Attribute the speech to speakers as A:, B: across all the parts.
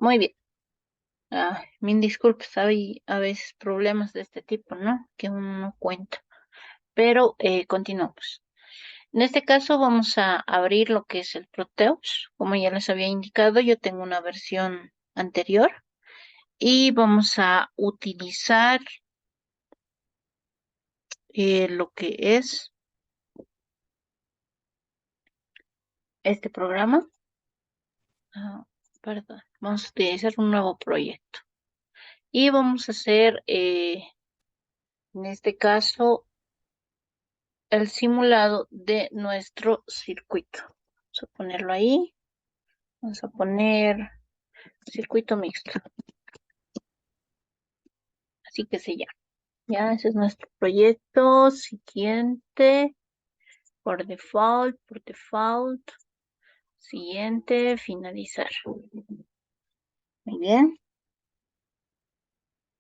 A: Muy bien. Mil disculpas, hay a veces problemas de este tipo, ¿no? Que uno no cuenta. Pero continuamos. En este caso vamos a abrir lo que es el Proteus. Como ya les había indicado, yo tengo una versión anterior y vamos a utilizar lo que es este programa. Ah, Perdón, vamos a utilizar un nuevo proyecto. Y vamos a hacer, en este caso, el simulado de nuestro circuito. Vamos a ponerlo ahí. Vamos a poner circuito mixto. Así que se llama. Ya, ese es nuestro proyecto. Siguiente. Por default. Siguiente, finalizar. Muy bien.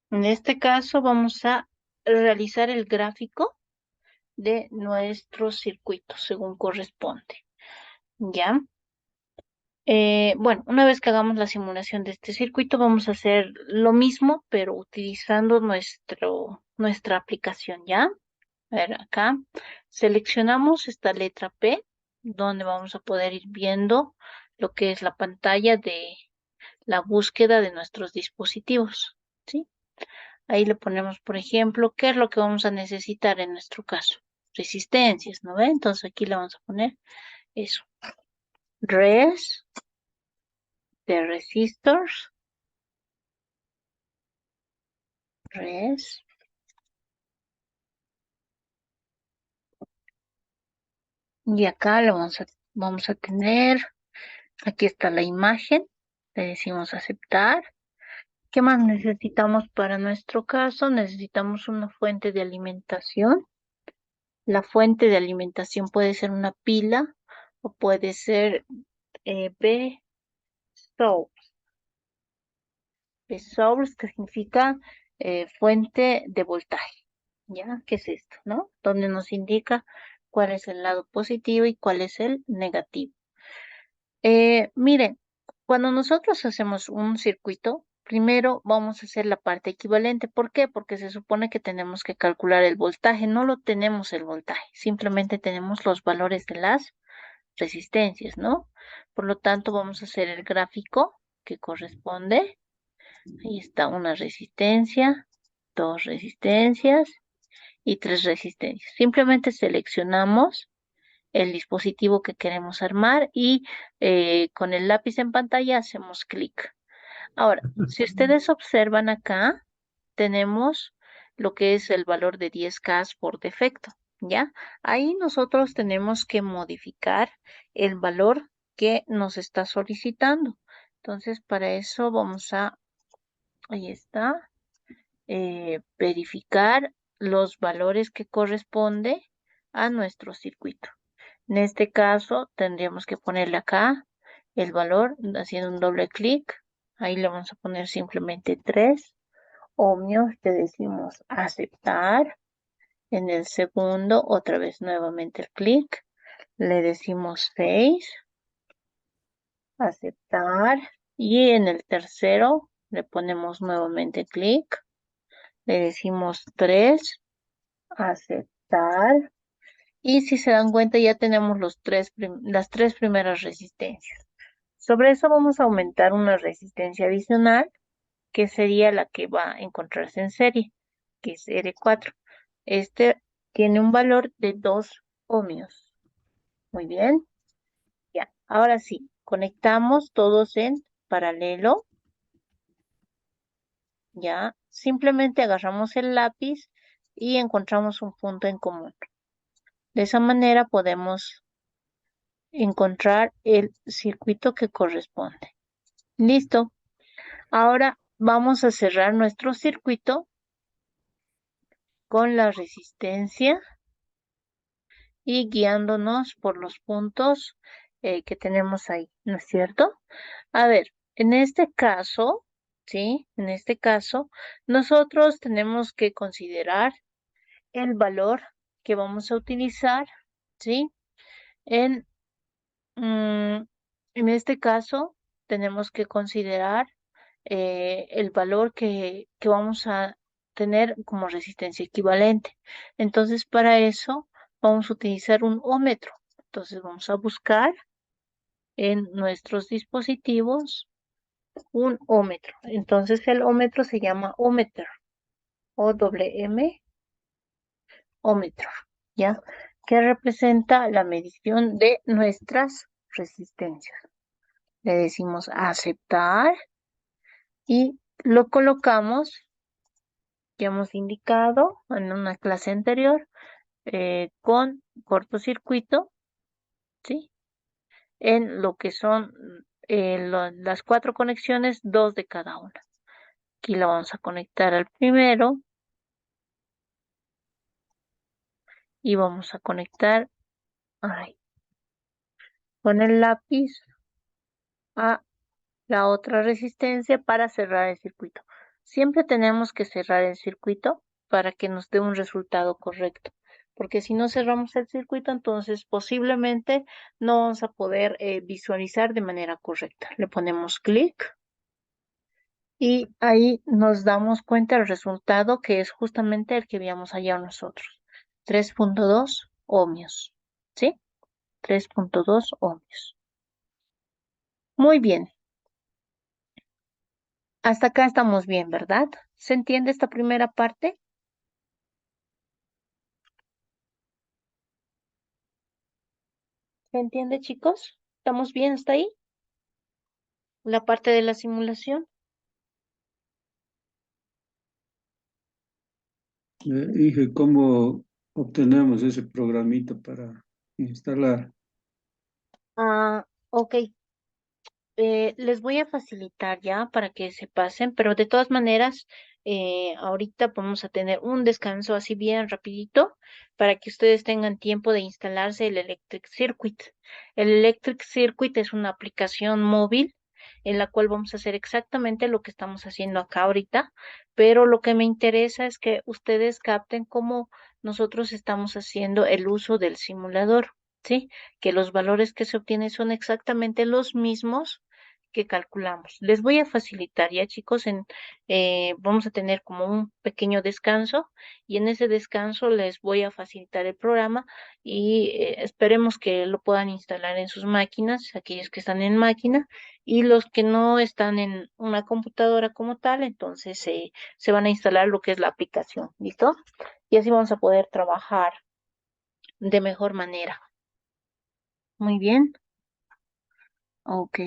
A: En este caso vamos a realizar el gráfico de nuestro circuito según corresponde. ¿Ya? Bueno, una vez que hagamos la simulación de este circuito, vamos a hacer lo mismo, pero utilizando nuestra aplicación, ¿ya? A ver, acá seleccionamos esta letra P, donde vamos a poder ir viendo lo que es la pantalla de la búsqueda de nuestros dispositivos, ¿sí? Ahí le ponemos, por ejemplo, qué es lo que vamos a necesitar en nuestro caso. Resistencias, ¿no ve? Entonces aquí le vamos a poner eso. Res de resistors. Res. Y acá vamos a tener, aquí está la imagen, le decimos aceptar. ¿Qué más necesitamos para nuestro caso? Necesitamos una fuente de alimentación. La fuente de alimentación puede ser una pila o puede ser B-Source. B-Source que significa fuente de voltaje. ¿Ya? ¿Qué es esto? ¿No? Donde nos indica cuál es el lado positivo y cuál es el negativo. Miren, cuando nosotros hacemos un circuito, primero vamos a hacer la parte equivalente. ¿Por qué? Porque se supone que tenemos que calcular el voltaje. No lo tenemos el voltaje, simplemente tenemos los valores de las resistencias, ¿no? Por lo tanto, vamos a hacer el gráfico que corresponde. Ahí está una resistencia, dos resistencias y tres resistencias. Simplemente seleccionamos el dispositivo que queremos armar y con el lápiz en pantalla hacemos clic. Ahora, si ustedes observan acá, tenemos lo que es el valor de 10K por defecto, ¿ya? Ahí nosotros tenemos que modificar el valor que nos está solicitando. Entonces, para eso vamos ahí está, verificar los valores que corresponde a nuestro circuito. En este caso, tendríamos que ponerle acá el valor haciendo un doble clic. Ahí le vamos a poner simplemente 3 ohmios. Le decimos aceptar. En el segundo, otra vez nuevamente el clic. Le decimos 6, aceptar. Y en el tercero, le ponemos nuevamente clic. Le decimos 3, aceptar. Y si se dan cuenta, ya tenemos las tres primeras resistencias. Sobre eso vamos a aumentar una resistencia adicional, que sería la que va a encontrarse en serie, que es R4. Este tiene un valor de 2 ohmios. Muy bien, ya. Ahora sí, conectamos todos en paralelo. Ya, simplemente agarramos el lápiz y encontramos un punto en común. De esa manera podemos encontrar el circuito que corresponde. Listo. Ahora vamos a cerrar nuestro circuito con la resistencia y guiándonos por los puntos que tenemos ahí, ¿no es cierto? A ver, en este caso, ¿sí? En este caso, nosotros tenemos que considerar el valor que vamos a utilizar, ¿sí? En, mm, en este caso, tenemos que considerar el valor que vamos a tener como resistencia equivalente. Entonces, para eso vamos a utilizar un ómetro. Entonces, vamos a buscar en nuestros dispositivos un ómetro. Entonces, el ómetro se llama ómetro, O-M, ómetro, ¿ya? Que representa la medición de nuestras resistencias. Le decimos aceptar y lo colocamos, ya hemos indicado en una clase anterior, con cortocircuito, ¿sí? En lo que son las cuatro conexiones, dos de cada una. Aquí la vamos a conectar al primero y vamos a conectar ay, con el lápiz a la otra resistencia para cerrar el circuito. Siempre tenemos que cerrar el circuito para que nos dé un resultado correcto, porque si no cerramos el circuito, entonces posiblemente no vamos a poder visualizar de manera correcta. Le ponemos clic y ahí nos damos cuenta del resultado que es justamente el que habíamos hallado nosotros. 3.2 ohmios, ¿sí? 3.2 ohmios. Muy bien. Hasta acá estamos bien, ¿verdad? ¿Se entiende esta primera parte? ¿Se entiende, chicos? ¿Estamos bien hasta ahí? La parte de la simulación.
B: Dije, ¿cómo obtenemos ese programita para instalar?
A: Ok. Les voy a facilitar ya para que se pasen, pero de todas maneras, ahorita vamos a tener un descanso así bien rapidito para que ustedes tengan tiempo de instalarse el Electric Circuit. El Electric Circuit es una aplicación móvil en la cual vamos a hacer exactamente lo que estamos haciendo acá ahorita, pero lo que me interesa es que ustedes capten cómo nosotros estamos haciendo el uso del simulador, ¿sí? Que los valores que se obtienen son exactamente los mismos que calculamos. Les voy a facilitar ya, chicos, vamos a tener como un pequeño descanso y en ese descanso les voy a facilitar el programa y esperemos que lo puedan instalar en sus máquinas, aquellos que están en máquina y los que no están en una computadora como tal, entonces se van a instalar lo que es la aplicación, ¿listo? Y así vamos a poder trabajar de mejor manera. Muy bien. Ok.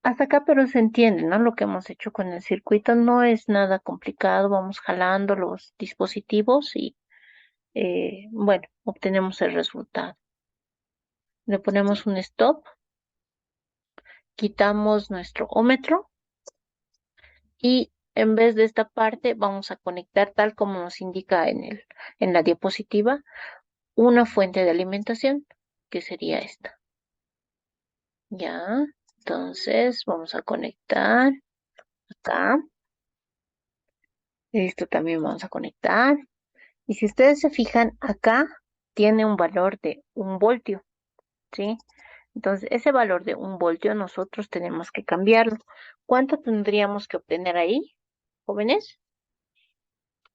A: Hasta acá, pero se entiende, ¿no? Lo que hemos hecho con el circuito no es nada complicado. Vamos jalando los dispositivos y, bueno, obtenemos el resultado. Le ponemos un stop, quitamos nuestro ómetro y en vez de esta parte vamos a conectar tal como nos indica en la diapositiva, una fuente de alimentación, que sería esta. Ya, entonces vamos a conectar acá. Esto también vamos a conectar. Y si ustedes se fijan, acá tiene un valor de 1 voltio, ¿sí? Entonces, ese valor de 1 voltio nosotros tenemos que cambiarlo. ¿Cuánto tendríamos que obtener ahí, jóvenes?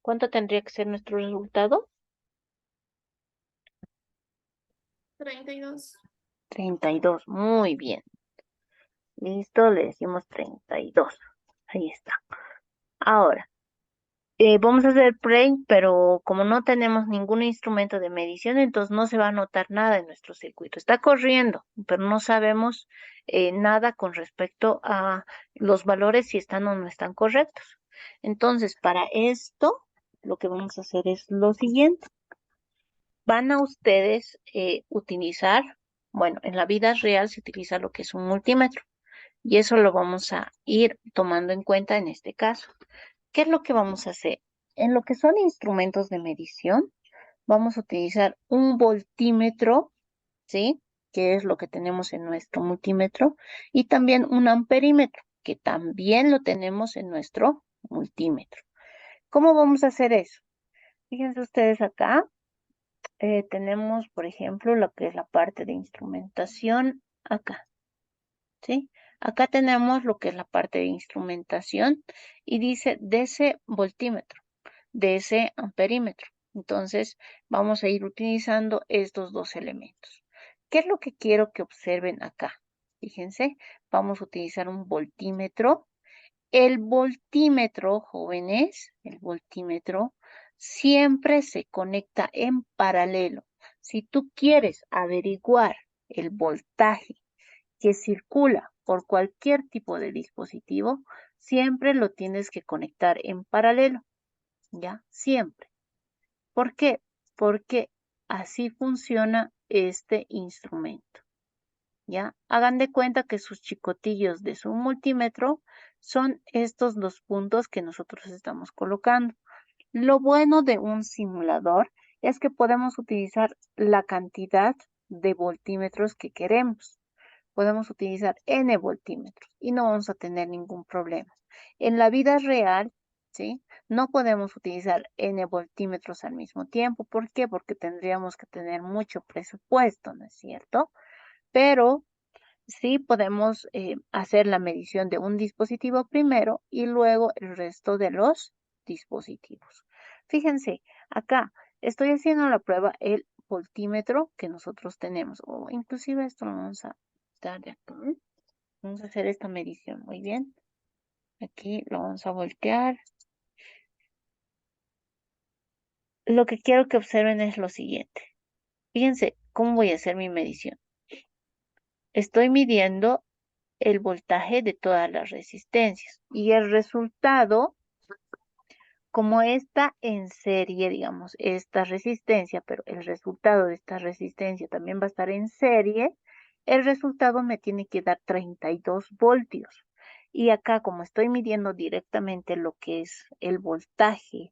A: ¿Cuánto tendría que ser nuestro resultado?
C: 32.
A: 32, muy bien. Listo, le decimos 32. Ahí está. Ahora, vamos a hacer play, pero como no tenemos ningún instrumento de medición, entonces no se va a notar nada en nuestro circuito. Está corriendo, pero no sabemos nada con respecto a los valores si están o no están correctos. Entonces, para esto, lo que vamos a hacer es lo siguiente. Van a ustedes utilizar, bueno, en la vida real se utiliza lo que es un multímetro y eso lo vamos a ir tomando en cuenta en este caso. ¿Qué es lo que vamos a hacer? En lo que son instrumentos de medición, vamos a utilizar un voltímetro, ¿sí? Que es lo que tenemos en nuestro multímetro, y también un amperímetro, que también lo tenemos en nuestro multímetro. ¿Cómo vamos a hacer eso? Fíjense ustedes acá, tenemos, por ejemplo, lo que es la parte de instrumentación acá, ¿sí? Acá tenemos lo que es la parte de instrumentación y dice DC voltímetro, DC amperímetro. Entonces, vamos a ir utilizando estos dos elementos. ¿Qué es lo que quiero que observen acá? Fíjense, vamos a utilizar un voltímetro. El voltímetro, jóvenes, el voltímetro siempre se conecta en paralelo. Si tú quieres averiguar el voltaje que circula por cualquier tipo de dispositivo, siempre lo tienes que conectar en paralelo, ¿ya? Siempre. ¿Por qué? Porque así funciona este instrumento, ¿ya? Hagan de cuenta que sus chicotillos de su multímetro son estos dos puntos que nosotros estamos colocando. Lo bueno de un simulador es que podemos utilizar la cantidad de voltímetros que queremos. Podemos utilizar N voltímetros y no vamos a tener ningún problema. En la vida real, ¿sí? No podemos utilizar N voltímetros al mismo tiempo. ¿Por qué? Porque tendríamos que tener mucho presupuesto, ¿no es cierto? Pero sí podemos hacer la medición de un dispositivo primero y luego el resto de los dispositivos. Fíjense, acá estoy haciendo la prueba el voltímetro que nosotros tenemos, o inclusive esto lo vamos a dar de acá. Vamos a hacer esta medición, muy bien. Aquí lo vamos a voltear. Lo que quiero que observen es lo siguiente. Fíjense cómo voy a hacer mi medición. Estoy midiendo el voltaje de todas las resistencias y el resultado, como está en serie, digamos, esta resistencia, pero el resultado de esta resistencia también va a estar en serie, el resultado me tiene que dar 32 voltios. Y acá, como estoy midiendo directamente lo que es el voltaje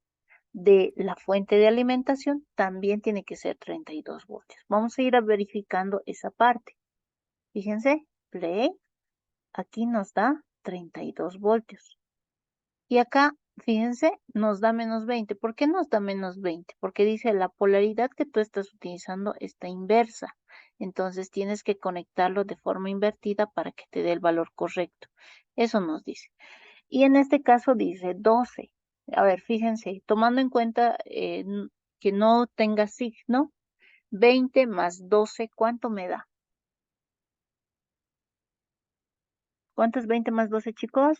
A: de la fuente de alimentación, también tiene que ser 32 voltios. Vamos a ir verificando esa parte. Fíjense, play. Aquí nos da 32 voltios. Y acá, fíjense, nos da menos 20. ¿Por qué nos da menos 20? Porque dice la polaridad que tú estás utilizando está inversa. Entonces tienes que conectarlo de forma invertida para que te dé el valor correcto. Eso nos dice. Y en este caso dice 12. A ver, fíjense, tomando en cuenta que no tenga signo, 20 más 12, ¿cuánto me da? ¿Cuánto es 20 más 12, chicos?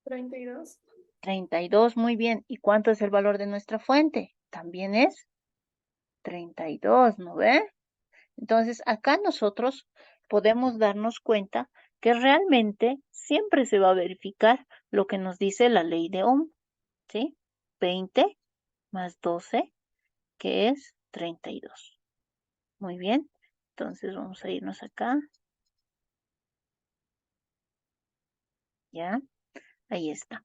C: 32.
A: 32, muy bien. ¿Y cuánto es el valor de nuestra fuente? También es 32, ¿no ve? Entonces, acá nosotros podemos darnos cuenta que realmente siempre se va a verificar lo que nos dice la ley de Ohm, ¿sí? 20 más 12, que es 32. Muy bien. Entonces, vamos a irnos acá. ¿Ya? Ahí está.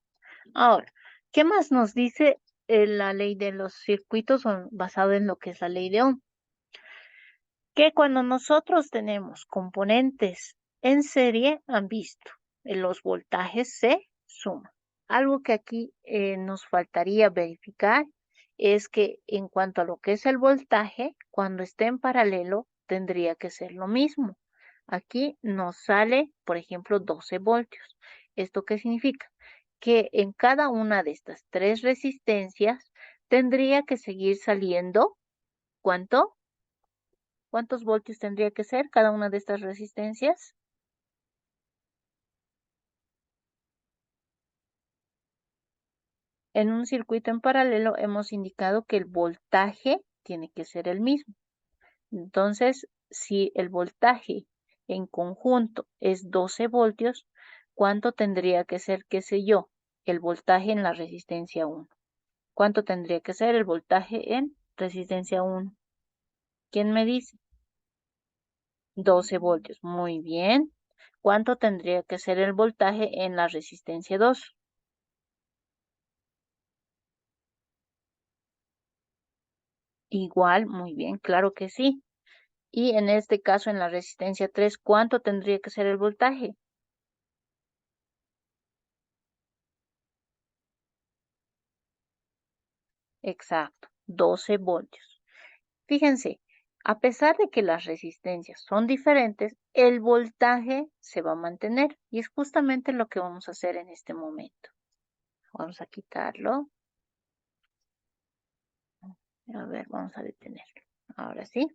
A: Ahora, ¿qué más nos dice la ley de los circuitos basado en lo que es la ley de Ohm? Que cuando nosotros tenemos componentes en serie, han visto, los voltajes se suman. Algo que aquí nos faltaría verificar es que en cuanto a lo que es el voltaje, cuando esté en paralelo, tendría que ser lo mismo. Aquí nos sale, por ejemplo, 12 voltios. ¿Esto qué significa? Que en cada una de estas tres resistencias tendría que seguir saliendo, ¿cuánto? ¿Cuántos voltios tendría que ser cada una de estas resistencias? En un circuito en paralelo hemos indicado que el voltaje tiene que ser el mismo. Entonces, si el voltaje en conjunto es 12 voltios, ¿cuánto tendría que ser, qué sé yo, el voltaje en la resistencia 1? ¿Cuánto tendría que ser el voltaje en resistencia 1? ¿Quién me dice? 12 voltios. Muy bien. ¿Cuánto tendría que ser el voltaje en la resistencia 2? Igual, muy bien, claro que sí. Y en este caso, en la resistencia 3, ¿cuánto tendría que ser el voltaje? Exacto, 12 voltios. Fíjense, A pesar de que las resistencias son diferentes, el voltaje se va a mantener y es justamente lo que vamos a hacer en este momento. Vamos a quitarlo. A ver, vamos a detenerlo. Ahora sí,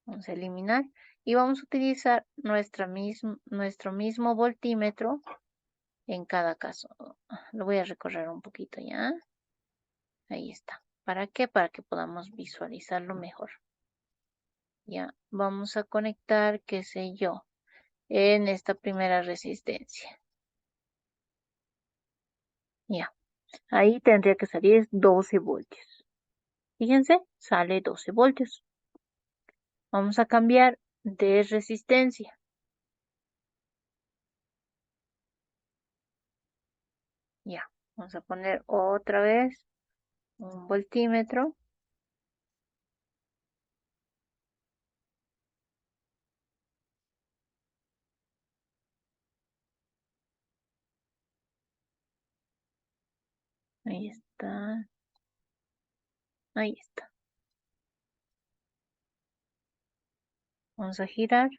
A: vamos a eliminar y vamos a utilizar nuestro mismo voltímetro en cada caso. Lo voy a recorrer un poquito ya. Ahí está. ¿Para qué? Para que podamos visualizarlo mejor. Ya, vamos a conectar, qué sé yo, en esta primera resistencia. Ya, ahí tendría que salir 12 voltios. Fíjense, sale 12 voltios. Vamos a cambiar de resistencia. Ya, vamos a poner otra vez un voltímetro. Ahí está. Ahí está. Vamos a girar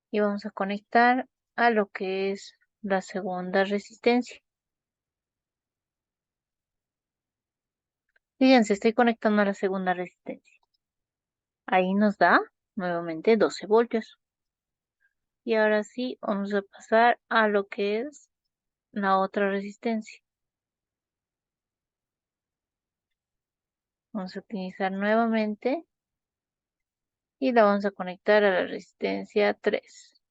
A: y vamos a conectar a lo que es la segunda resistencia. Fíjense, estoy conectando a la segunda resistencia. Ahí nos da nuevamente 12 voltios. Y ahora sí, vamos a pasar a lo que es la otra resistencia. Vamos a utilizar nuevamente y la vamos a conectar a la resistencia 3.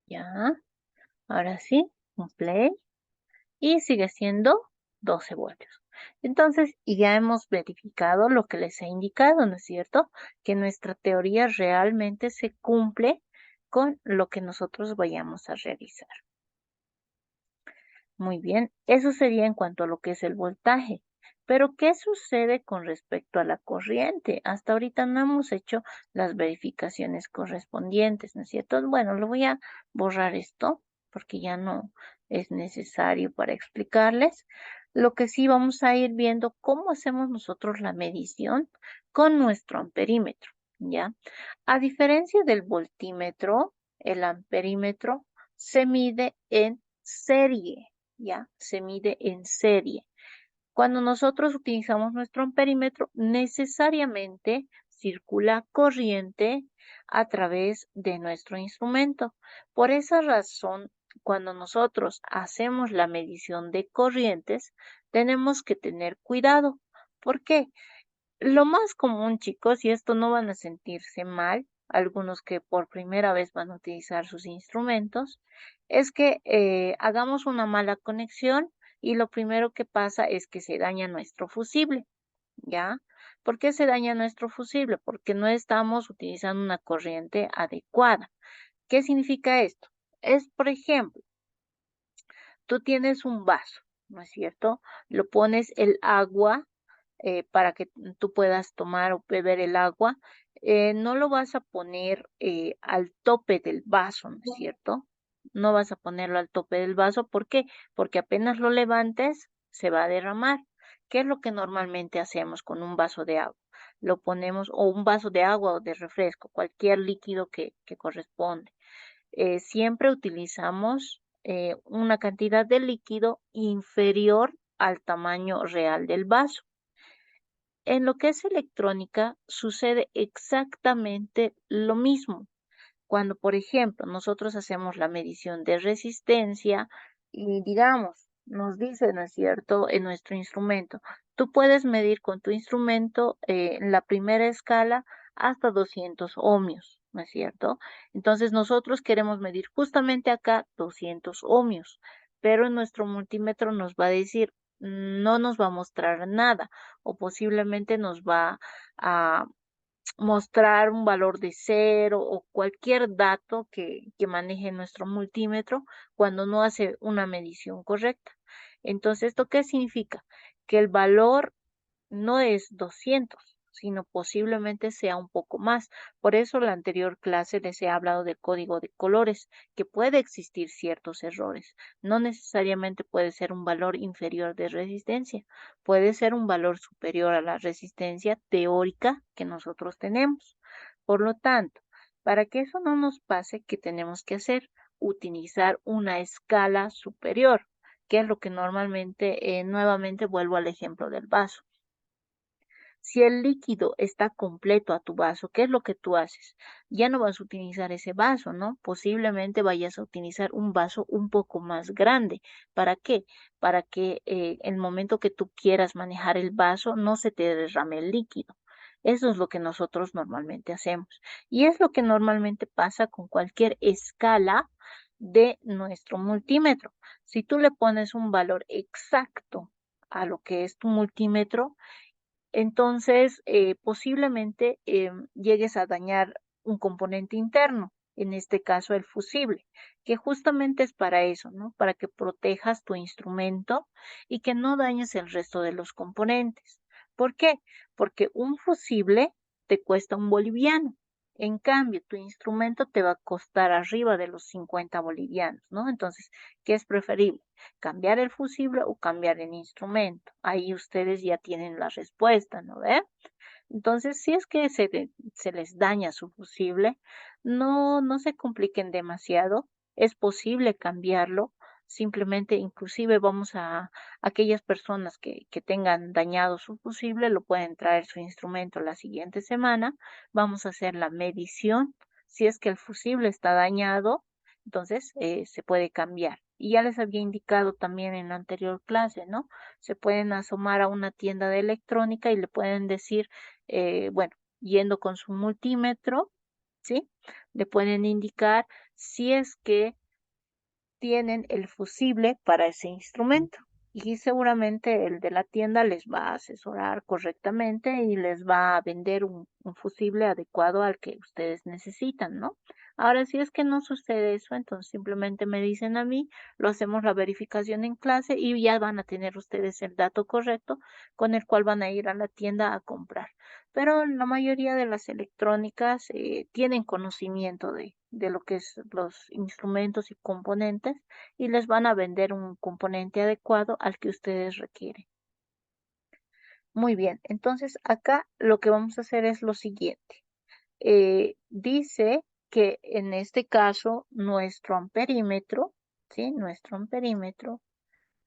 A: Ya, ahora sí, un play y sigue siendo 12 voltios. Entonces, ya hemos verificado lo que les he indicado, ¿no es cierto? Que nuestra teoría realmente se cumple con lo que nosotros vayamos a realizar. Muy bien, eso sería en cuanto a lo que es el voltaje. Pero, ¿qué sucede con respecto a la corriente? Hasta ahorita no hemos hecho las verificaciones correspondientes, ¿no es cierto? Bueno, lo voy a borrar esto porque ya no es necesario para explicarles. Lo que sí vamos a ir viendo cómo hacemos nosotros la medición con nuestro amperímetro, ¿ya? A diferencia del voltímetro, el amperímetro se mide en serie. ¿Ya? Se mide en serie. Cuando nosotros utilizamos nuestro amperímetro, necesariamente circula corriente a través de nuestro instrumento. Por esa razón, cuando nosotros hacemos la medición de corrientes, tenemos que tener cuidado. ¿Por qué? Lo más común, chicos, y esto no van a sentirse mal, algunos que por primera vez van a utilizar sus instrumentos, es que hagamos una mala conexión y lo primero que pasa es que se daña nuestro fusible, ¿ya? ¿Por qué se daña nuestro fusible? Porque no estamos utilizando una corriente adecuada. ¿Qué significa esto? Es, por ejemplo, tú tienes un vaso, ¿no es cierto? Lo pones el agua para que tú puedas tomar o beber el agua, no lo vas a poner al tope del vaso, ¿no es cierto? No vas a ponerlo al tope del vaso. ¿Por qué? Porque apenas lo levantes, se va a derramar. ¿Qué es lo que normalmente hacemos con un vaso de agua? Lo ponemos, o un vaso de agua o de refresco, cualquier líquido que corresponde. Siempre utilizamos una cantidad de líquido inferior al tamaño real del vaso. En lo que es electrónica sucede exactamente lo mismo. Cuando, por ejemplo, nosotros hacemos la medición de resistencia y digamos, nos dice, ¿no es cierto?, en nuestro instrumento, tú puedes medir con tu instrumento la primera escala hasta 200 ohmios, ¿no es cierto? Entonces nosotros queremos medir justamente acá 200 ohmios, pero en nuestro multímetro nos va a decir, no nos va a mostrar nada o posiblemente nos va a mostrar un valor de cero o cualquier dato que maneje nuestro multímetro cuando no hace una medición correcta. Entonces, ¿esto qué significa? Que el valor no es 200, sino posiblemente sea un poco más. Por eso en la anterior clase les he hablado del código de colores, que puede existir ciertos errores. No necesariamente puede ser un valor inferior de resistencia, puede ser un valor superior a la resistencia teórica que nosotros tenemos. Por lo tanto, para que eso no nos pase, ¿qué tenemos que hacer? Utilizar una escala superior, que es lo que normalmente, nuevamente vuelvo al ejemplo del vaso. Si el líquido está completo a tu vaso, ¿qué es lo que tú haces? Ya no vas a utilizar ese vaso, ¿no? Posiblemente vayas a utilizar un vaso un poco más grande. ¿Para qué? Para que el momento que tú quieras manejar el vaso no se te derrame el líquido. Eso es lo que nosotros normalmente hacemos. Y es lo que normalmente pasa con cualquier escala de nuestro multímetro. Si tú le pones un valor exacto a lo que es tu multímetro, entonces posiblemente llegues a dañar un componente interno, en este caso el fusible, que justamente es para eso, ¿no? Para que protejas tu instrumento y que no dañes el resto de los componentes. ¿Por qué? Porque un fusible te cuesta un boliviano. En cambio, tu instrumento te va a costar arriba de los 50 bolivianos, ¿no? Entonces, ¿qué es preferible? ¿Cambiar el fusible o cambiar el instrumento? Ahí ustedes ya tienen la respuesta, ¿no ve? Entonces, si es que se les daña su fusible, no se compliquen demasiado, es posible cambiarlo, simplemente inclusive vamos a aquellas personas que tengan dañado su fusible, lo pueden traer su instrumento la siguiente semana, vamos a hacer la medición, si es que el fusible está dañado, entonces se puede cambiar. Y ya les había indicado también en la anterior clase, ¿no? Se pueden asomar a una tienda de electrónica y le pueden decir, bueno, yendo con su multímetro, ¿sí? Le pueden indicar si es que tienen el fusible para ese instrumento. Y seguramente el de la tienda les va a asesorar correctamente y les va a vender un fusible adecuado al que ustedes necesitan, ¿no? Ahora, si es que no sucede eso, entonces simplemente me dicen a mí, lo hacemos la verificación en clase y ya van a tener ustedes el dato correcto con el cual van a ir a la tienda a comprar. Pero la mayoría de las electrónicas tienen conocimiento de lo que es los instrumentos y componentes y les van a vender un componente adecuado al que ustedes requieren. Muy bien, entonces acá lo que vamos a hacer es lo siguiente. Dice que en este caso nuestro amperímetro, ¿sí? Nuestro amperímetro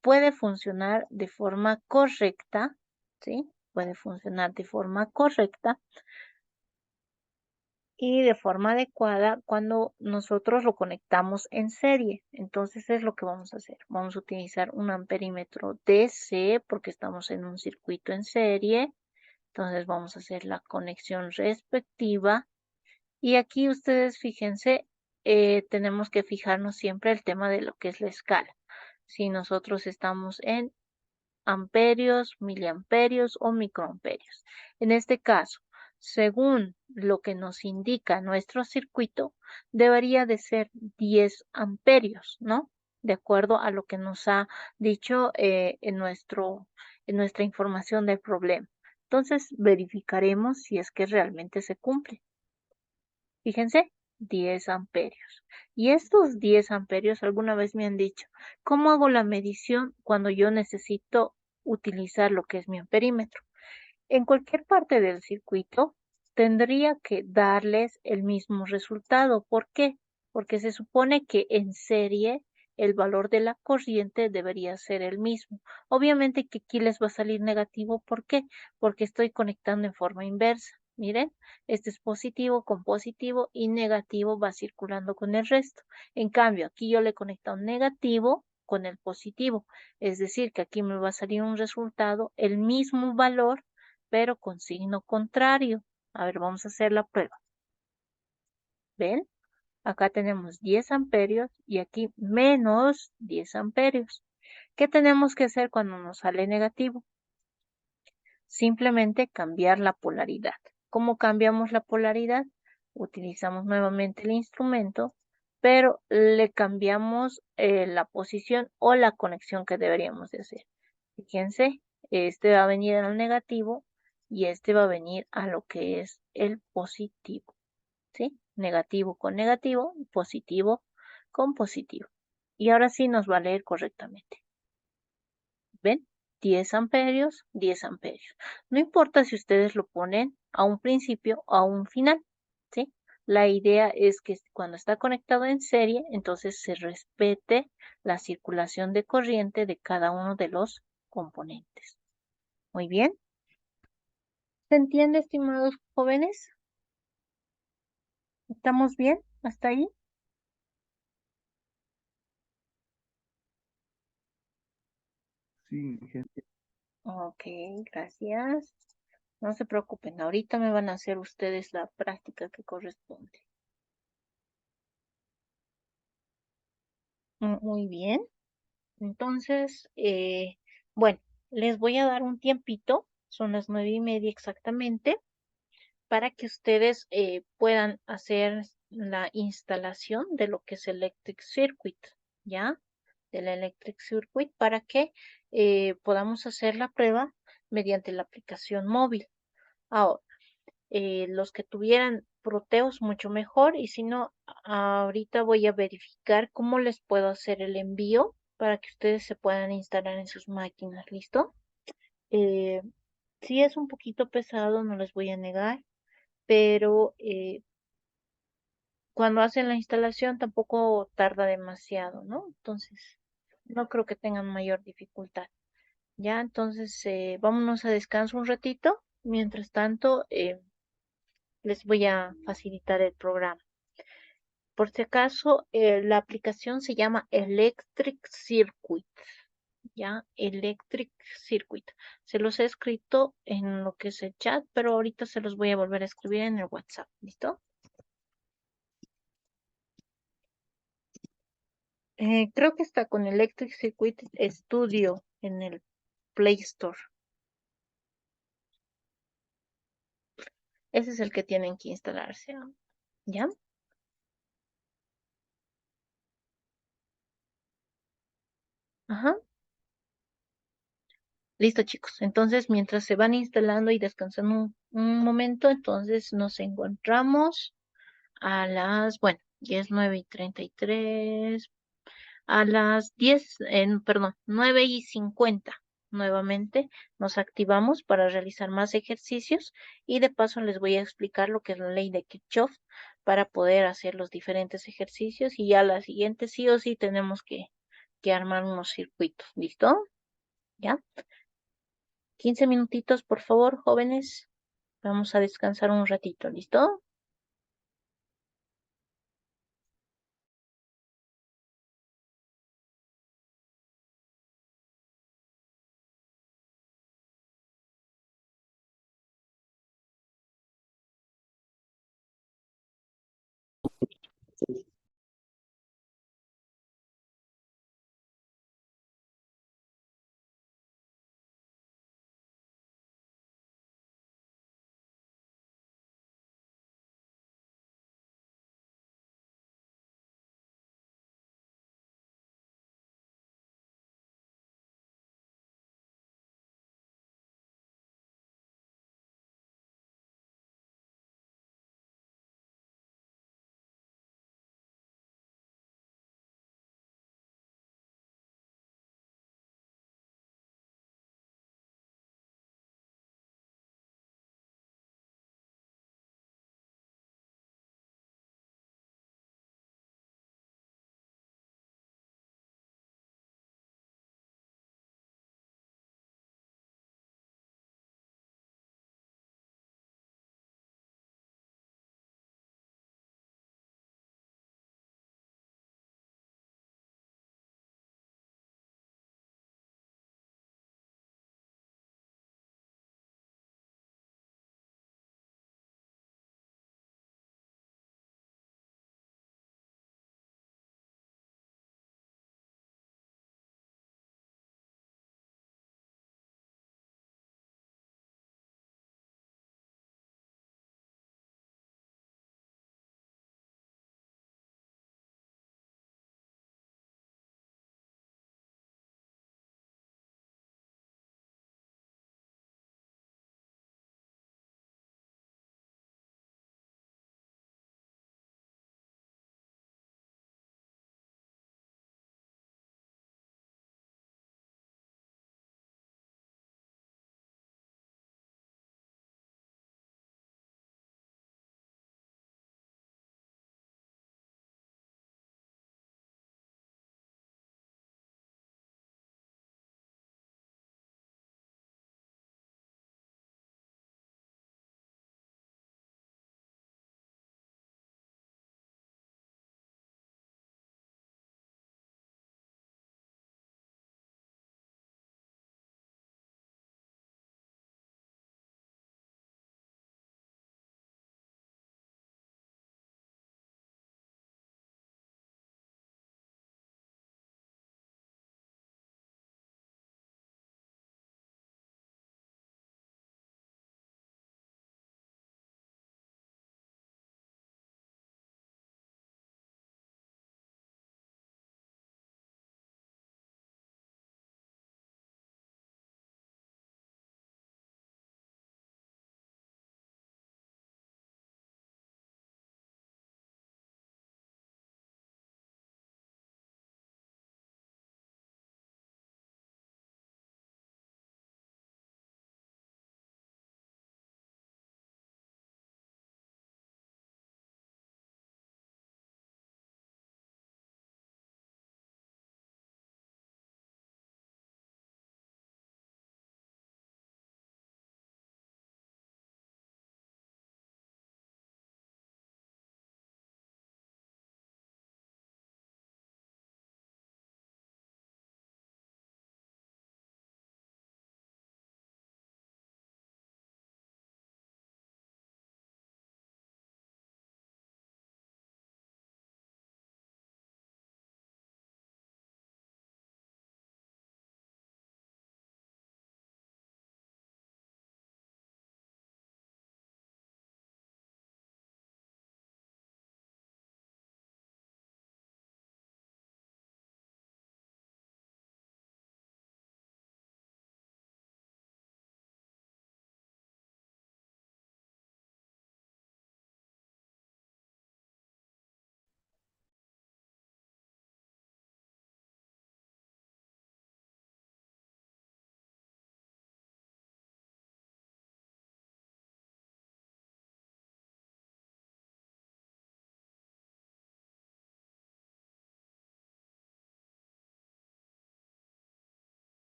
A: puede funcionar de forma correcta, ¿sí? Puede funcionar de forma correcta y de forma adecuada cuando nosotros lo conectamos en serie. Entonces es lo que vamos a hacer. Vamos a utilizar un amperímetro DC porque estamos en un circuito en serie. Entonces vamos a hacer la conexión respectiva. Y aquí ustedes fíjense, tenemos que fijarnos siempre el tema de lo que es la escala. Si nosotros estamos en amperios, miliamperios o microamperios. En este caso, según lo que nos indica nuestro circuito, debería de ser 10 amperios, ¿no? De acuerdo a lo que nos ha dicho en nuestra información del problema. Entonces, verificaremos si es que realmente se cumple. Fíjense, 10 amperios. Y estos 10 amperios alguna vez me han dicho, ¿cómo hago la medición cuando yo necesito utilizar lo que es mi amperímetro? En cualquier parte del circuito tendría que darles el mismo resultado. ¿Por qué? Porque se supone que en serie el valor de la corriente debería ser el mismo. Obviamente que aquí les va a salir negativo. ¿Por qué? Porque estoy conectando en forma inversa. Miren, este es positivo con positivo y negativo va circulando con el resto. En cambio, aquí yo le conecto un negativo con el positivo. Es decir, que aquí me va a salir un resultado, el mismo valor pero con signo contrario. A ver, vamos a hacer la prueba. ¿Ven? Acá tenemos 10 amperios y aquí menos 10 amperios. ¿Qué tenemos que hacer cuando nos sale negativo? Simplemente cambiar la polaridad. ¿Cómo cambiamos la polaridad? Utilizamos nuevamente el instrumento, pero le cambiamos la posición o la conexión que deberíamos de hacer. Fíjense, este va a venir al negativo y este va a venir a lo que es el positivo, ¿sí? Negativo con negativo, positivo con positivo. Y ahora sí nos va a leer correctamente. ¿Ven? 10 amperios, 10 amperios. No importa si ustedes lo ponen a un principio o a un final, ¿sí? La idea es que cuando está conectado en serie, entonces se respete la circulación de corriente de cada uno de los componentes. Muy bien. ¿Se entiende, estimados jóvenes? ¿Estamos bien hasta ahí?
B: Sí, gente.
A: Ok, gracias. No se preocupen, ahorita me van a hacer ustedes la práctica que corresponde. Muy bien. Entonces, bueno, les voy a dar un tiempito, son las 9:30 exactamente, para que ustedes puedan hacer la instalación de lo que es Electric Circuit, ¿ya? Del Electric Circuit para que podamos hacer la prueba mediante la aplicación móvil. Ahora, los que tuvieran proteos mucho mejor y si no, ahorita voy a verificar cómo les puedo hacer el envío para que ustedes se puedan instalar en sus máquinas, ¿listo? Eh, sí es un poquito pesado, no les voy a negar, pero cuando hacen la instalación tampoco tarda demasiado, ¿no? Entonces, no creo que tengan mayor dificultad. Ya, entonces, vámonos a descanso un ratito. Mientras tanto, les voy a facilitar el programa. Por si acaso, la aplicación se llama Electric Circuit, ¿ya? Electric Circuit. Se los he escrito en lo que es el chat, pero ahorita se los voy a volver a escribir en el WhatsApp, ¿listo? Creo que está con Electric Circuit Studio en el Play Store. Ese es el que tienen que instalarse, ¿no? ¿Ya? Ajá. Listo, chicos. Entonces, mientras se van instalando y descansando un momento, entonces nos encontramos a las, bueno, 10:09:33, a las 10, perdón, 9:50. Nuevamente nos activamos para realizar más ejercicios y de paso les voy a explicar lo que es la ley de Kirchhoff para poder hacer los diferentes ejercicios y ya la siguiente sí o sí tenemos que armar unos circuitos. ¿Listo? ¿Ya? 15 minutitos, por favor, jóvenes. Vamos a descansar un ratito. ¿Listo?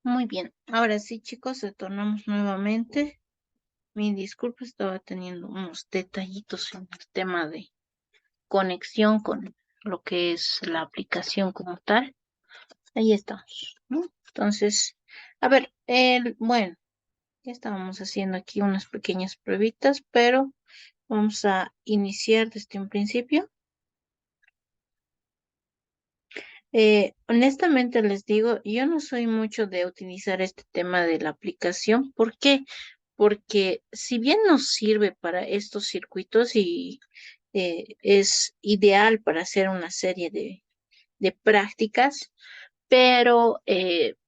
A: Muy bien. Ahora sí, chicos, retornamos nuevamente. Mi disculpa, estaba teniendo unos detallitos en el tema de conexión con lo que es la aplicación como tal. Ahí estamos, ¿no? Entonces, a ver, bueno, ya estábamos haciendo aquí unas pequeñas pruebitas, pero vamos a iniciar desde un principio. Honestamente les digo, yo no soy mucho de utilizar este tema de la aplicación. ¿Por qué? Porque si bien nos sirve para estos circuitos y es ideal para hacer una serie de prácticas, pero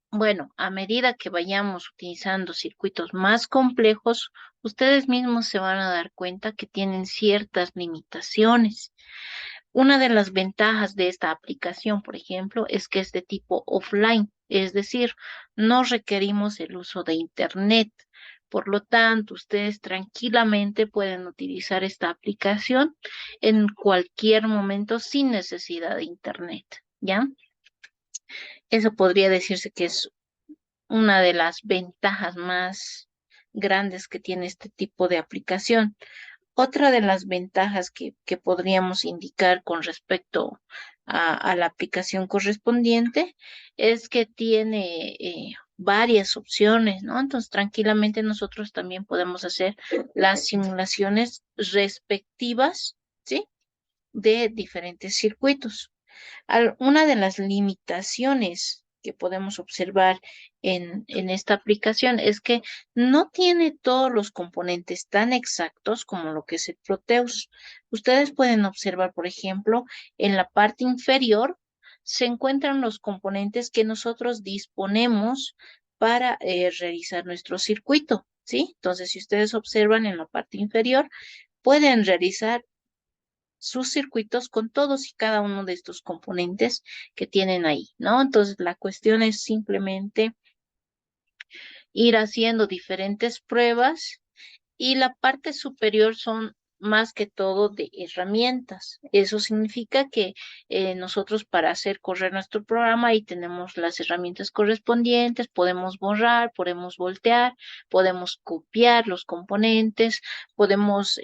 A: bueno, a medida que vayamos utilizando circuitos más complejos, ustedes mismos se van a dar cuenta que tienen ciertas limitaciones. Una de las ventajas de esta aplicación, por ejemplo, es que es de tipo offline, es decir, no requerimos el uso de Internet. Por lo tanto, ustedes tranquilamente pueden utilizar esta aplicación en cualquier momento sin necesidad de Internet, ¿ya? Eso podría decirse que es una de las ventajas más grandes que tiene este tipo de aplicación. Otra de las ventajas que podríamos indicar con respecto a la aplicación correspondiente es que tiene varias opciones, ¿no? Entonces, tranquilamente nosotros también podemos hacer las simulaciones respectivas, ¿sí? De diferentes circuitos. Una de las limitaciones que podemos observar en esta aplicación es que no tiene todos los componentes tan exactos como lo que es el Proteus. Ustedes pueden observar, por ejemplo, en la parte inferior se encuentran los componentes que nosotros disponemos para realizar nuestro circuito, ¿sí? Entonces, si ustedes observan en la parte inferior, pueden realizar sus circuitos con todos y cada uno de estos componentes que tienen ahí, ¿no? Entonces, la cuestión es simplemente ir haciendo diferentes pruebas y la parte superior son más que todo de herramientas. Eso significa que nosotros para hacer correr nuestro programa ahí tenemos las herramientas correspondientes, podemos borrar, podemos voltear, podemos copiar los componentes, podemos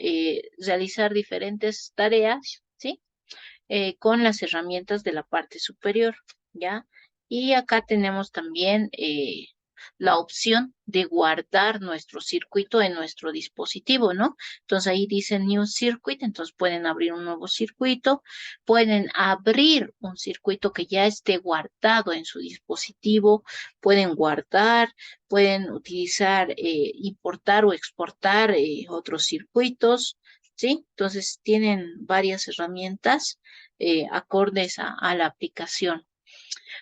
A: realizar diferentes tareas, ¿sí? Con las herramientas de la parte superior, ¿ya? Y acá tenemos también la opción de guardar nuestro circuito en nuestro dispositivo, ¿no? Entonces ahí dice New Circuit, entonces pueden abrir un nuevo circuito, pueden abrir un circuito que ya esté guardado en su dispositivo, pueden guardar, pueden utilizar, importar o exportar otros circuitos, ¿sí? Entonces tienen varias herramientas acordes a la aplicación.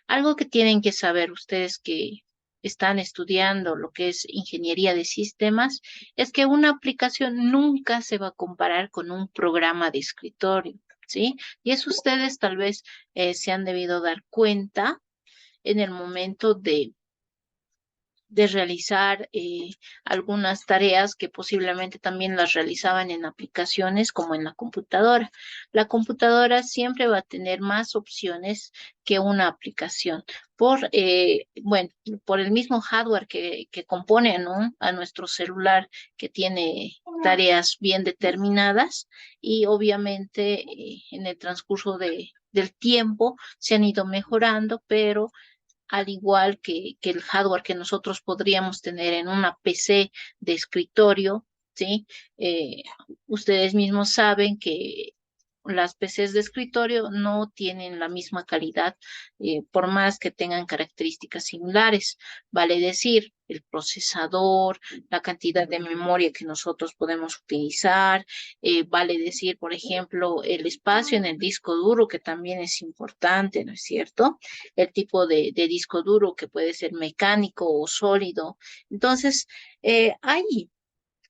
A: Algo que tienen que saber ustedes que están estudiando lo que es ingeniería de sistemas es que una aplicación nunca se va a comparar con un programa de escritorio, ¿sí? Y eso ustedes tal vez se han debido dar cuenta en el momento de realizar algunas tareas que posiblemente también las realizaban en aplicaciones como en la computadora. La computadora siempre va a tener más opciones que una aplicación bueno, por el mismo hardware que compone, ¿no? A nuestro celular que tiene tareas bien determinadas y obviamente en el transcurso del tiempo se han ido mejorando, pero al igual que el hardware que nosotros podríamos tener en una PC de escritorio, ¿sí? Eh, Ustedes mismos saben que las PCs de escritorio no tienen la misma calidad, por más que tengan características similares. Vale decir, el procesador, la cantidad de memoria que nosotros podemos utilizar, vale decir, por ejemplo, el espacio en el disco duro, que también es importante, ¿no es cierto? El tipo de disco duro que puede ser mecánico o sólido. Entonces, hay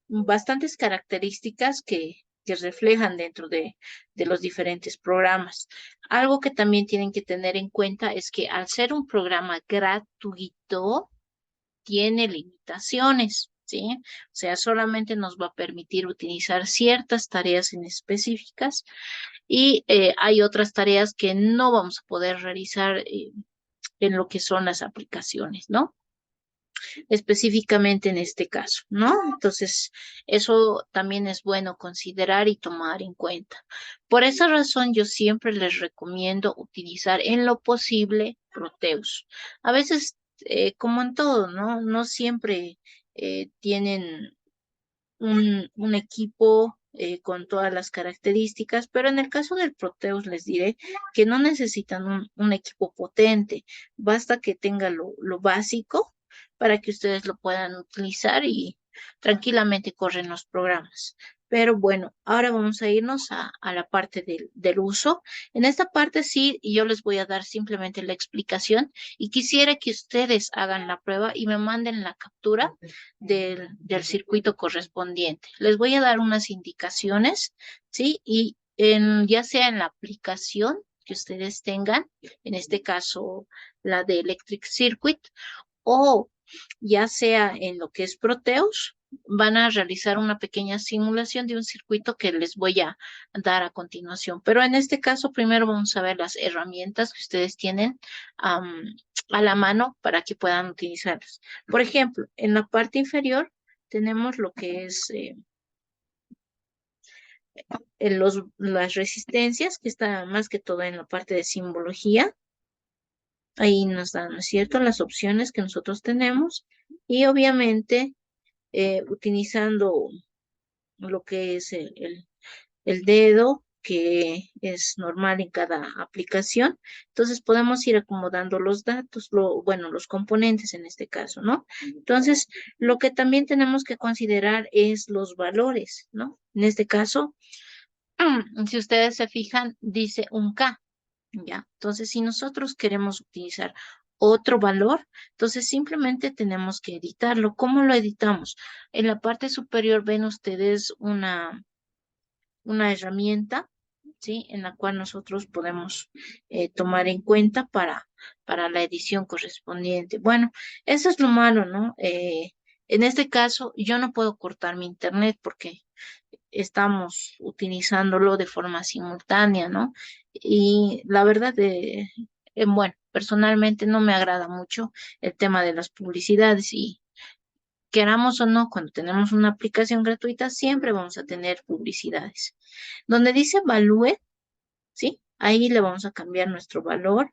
A: bastantes características que reflejan dentro de los diferentes programas. Algo que también tienen que tener en cuenta es que al ser un programa gratuito, tiene limitaciones, ¿sí? O sea, solamente nos va a permitir utilizar ciertas tareas en específicas y hay otras tareas que no vamos a poder realizar en lo que son las aplicaciones, ¿no? específicamente en este caso, ¿no? Entonces, eso también es bueno considerar y tomar en cuenta. Por esa razón, yo siempre les recomiendo utilizar en lo posible Proteus. A veces, como en todo, ¿no? No siempre tienen un equipo con todas las características, pero en el caso del Proteus les diré que no necesitan un equipo potente, basta que tenga lo básico para que ustedes lo puedan utilizar y tranquilamente corren los programas. Pero bueno, ahora vamos a irnos a la parte del uso. En esta parte sí, yo les voy a dar simplemente la explicación y quisiera que ustedes hagan la prueba y me manden la captura del circuito correspondiente. Les voy a dar unas indicaciones, ¿sí? Y ya sea en la aplicación que ustedes tengan, en este caso la de Electric Circuit, o ya sea en lo que es Proteus, van a realizar una pequeña simulación de un circuito que les voy a dar a continuación. Pero en este caso, primero vamos a ver las herramientas que ustedes tienen a la mano para que puedan utilizarlas. Por ejemplo, en la parte inferior tenemos lo que es las resistencias, que está más que todo en la parte de simbología. Ahí nos dan, ¿no es cierto?, las opciones que nosotros tenemos y obviamente utilizando lo que es el dedo, que es normal en cada aplicación. Entonces podemos ir acomodando los datos, bueno, los componentes en este caso, ¿no? Entonces, lo que también tenemos que considerar es los valores, ¿no? En este caso, si ustedes se fijan, dice un K. ¿Ya? Entonces, si nosotros queremos utilizar otro valor, entonces simplemente tenemos que editarlo. ¿Cómo lo editamos? En la parte superior ven ustedes una herramienta, ¿sí? En la cual nosotros podemos tomar en cuenta para la edición correspondiente. Bueno, eso es lo malo, ¿no? En este caso, yo no puedo cortar mi internet porque estamos utilizándolo de forma simultánea, ¿no? Y la verdad, bueno, personalmente no me agrada mucho el tema de las publicidades y queramos o no, cuando tenemos una aplicación gratuita, siempre vamos a tener publicidades. Donde dice value, ¿sí? Ahí le vamos a cambiar nuestro valor,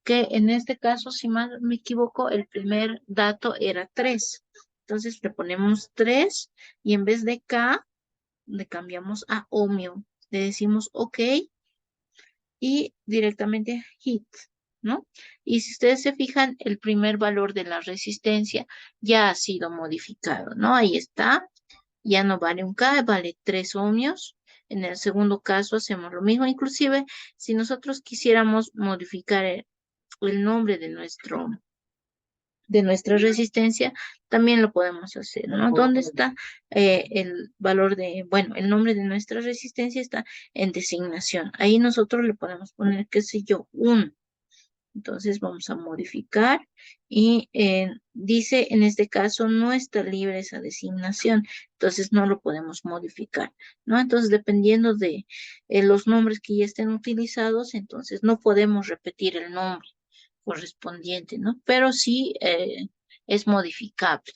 A: que en este caso, si mal no me equivoco, el primer dato era 3. Entonces le ponemos 3 y en vez de K, le cambiamos a ohmio. Le decimos OK y directamente hit, ¿no? Y si ustedes se fijan, el primer valor de la resistencia ya ha sido modificado, ¿no? Ahí está, ya no vale un K, vale 3 ohmios. En el segundo caso hacemos lo mismo, inclusive si nosotros quisiéramos modificar el nombre de nuestra resistencia, también lo podemos hacer, ¿no? ¿Dónde está el valor bueno, el nombre de nuestra resistencia está en designación. Ahí nosotros le podemos poner, qué sé yo, 1. Entonces vamos a modificar y dice en este caso no está libre esa designación, entonces no lo podemos modificar, ¿no? Entonces dependiendo de los nombres que ya estén utilizados, entonces no podemos repetir el nombre correspondiente, ¿no? Pero sí es modificable.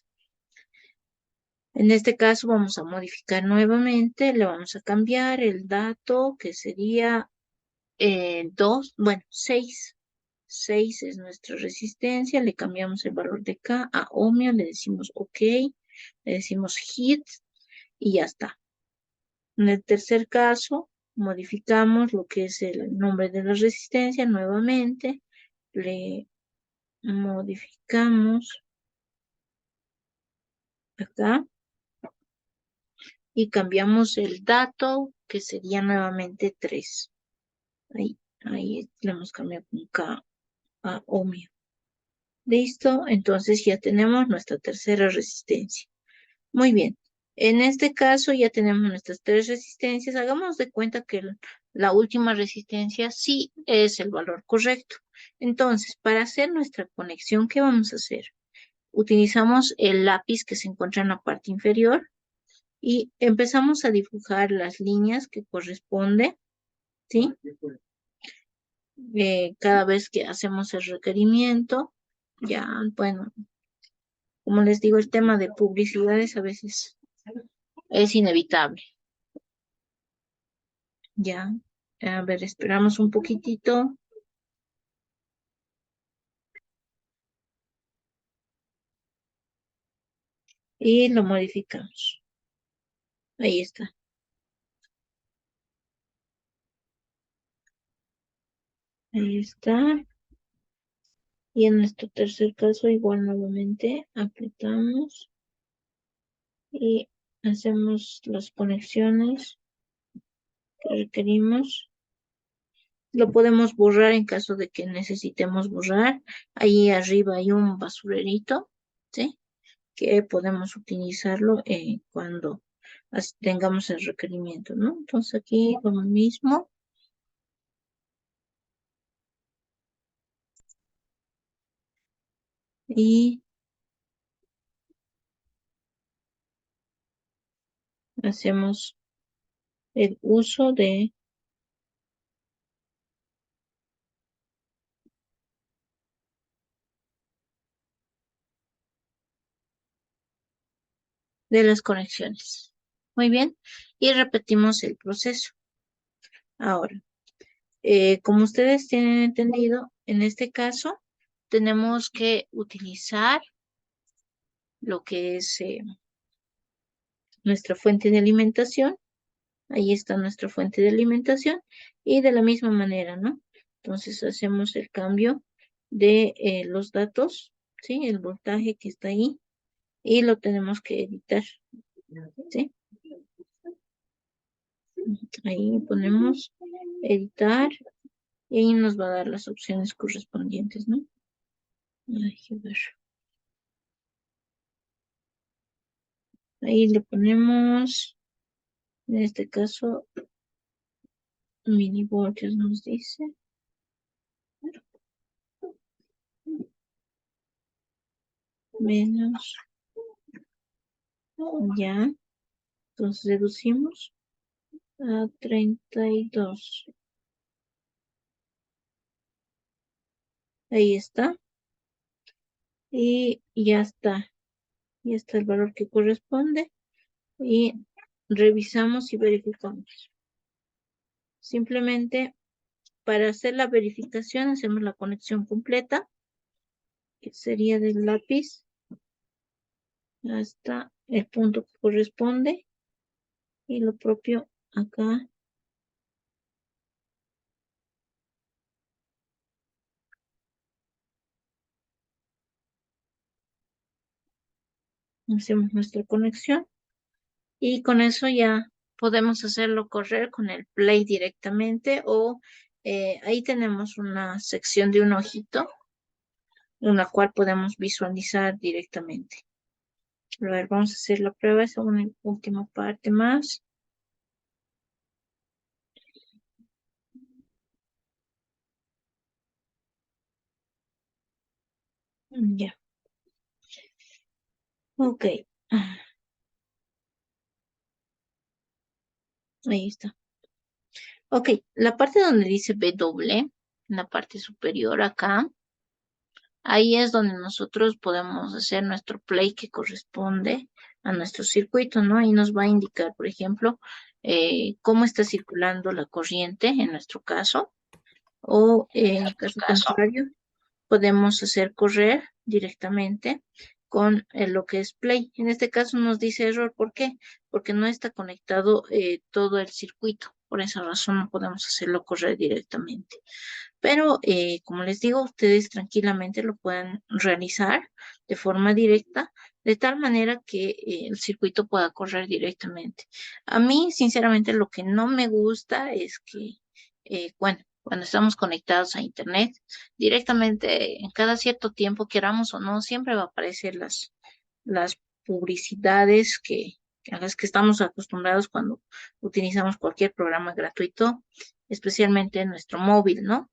A: En este caso vamos a modificar nuevamente, le vamos a cambiar el dato que sería 2, bueno, 6. 6 es nuestra resistencia, le cambiamos el valor de K a ohmio, le decimos OK, le decimos hit y ya está. En el tercer caso, modificamos lo que es el nombre de la resistencia nuevamente, le modificamos acá y cambiamos el dato que sería nuevamente 3. Ahí le hemos cambiado con K a ohmio. Listo, entonces ya tenemos nuestra tercera resistencia. Muy bien, en este caso ya tenemos nuestras 3 resistencias. Hagamos de cuenta que la última resistencia sí es el valor correcto. Entonces, para hacer nuestra conexión, ¿qué vamos a hacer? Utilizamos el lápiz que se encuentra en la parte inferior y empezamos a dibujar las líneas que corresponden, ¿sí? Cada vez que hacemos el requerimiento, ya, bueno, Como les digo, el tema de publicidades a veces es inevitable. Ya, a ver, esperamos un poquitito y lo modificamos. Ahí está. Ahí está. Y en nuestro tercer caso, igual nuevamente apretamos y hacemos las conexiones que requerimos. Lo podemos borrar en caso de que necesitemos borrar. Ahí arriba hay un basurerito, ¿sí? Que podemos utilizarlo cuando tengamos el requerimiento, ¿no? Entonces aquí lo mismo y hacemos el uso de las conexiones. Muy bien. Y repetimos el proceso. Ahora, como ustedes tienen entendido, en este caso tenemos que utilizar lo que es nuestra fuente de alimentación. Ahí está nuestra fuente de alimentación y de la misma manera, ¿no? Entonces hacemos el cambio de los datos, ¿sí? El voltaje que está ahí y lo tenemos que editar, ¿sí? Ahí ponemos editar y ahí nos va a dar las opciones correspondientes, ¿no? Ay, a ver. Ahí le ponemos, en este caso, milivoltios nos dice, menos, ya. Entonces reducimos a 32. Ahí está. Y ya está. Ya está el valor que corresponde. Y revisamos y verificamos. Simplemente para hacer la verificación hacemos la conexión completa, que sería del lápiz hasta el punto que corresponde. Y lo propio acá. Hacemos nuestra conexión. Y con eso ya podemos hacerlo correr con el Play directamente o ahí tenemos una sección de un ojito en la cual podemos visualizar directamente. A ver, vamos a hacer la prueba, esa una última parte más. Ya, ok. Ah, ahí está. Ok, la parte donde dice W, en la parte superior acá, ahí es donde nosotros podemos hacer nuestro play que corresponde a nuestro circuito, ¿no? Ahí nos va a indicar, por ejemplo, cómo está circulando la corriente en nuestro caso, o en caso contrario, podemos hacer correr directamente con lo que es play. En este caso nos dice error, ¿por qué? Porque no está conectado todo el circuito. Por esa razón no podemos hacerlo correr directamente. Pero, como les digo, ustedes tranquilamente lo pueden realizar de forma directa, de tal manera que el circuito pueda correr directamente. A mí, sinceramente, lo que no me gusta es que, bueno, cuando estamos conectados a Internet, directamente en cada cierto tiempo, queramos o no, siempre va a aparecer las publicidades a las que estamos acostumbrados cuando utilizamos cualquier programa gratuito, especialmente en nuestro móvil, ¿no?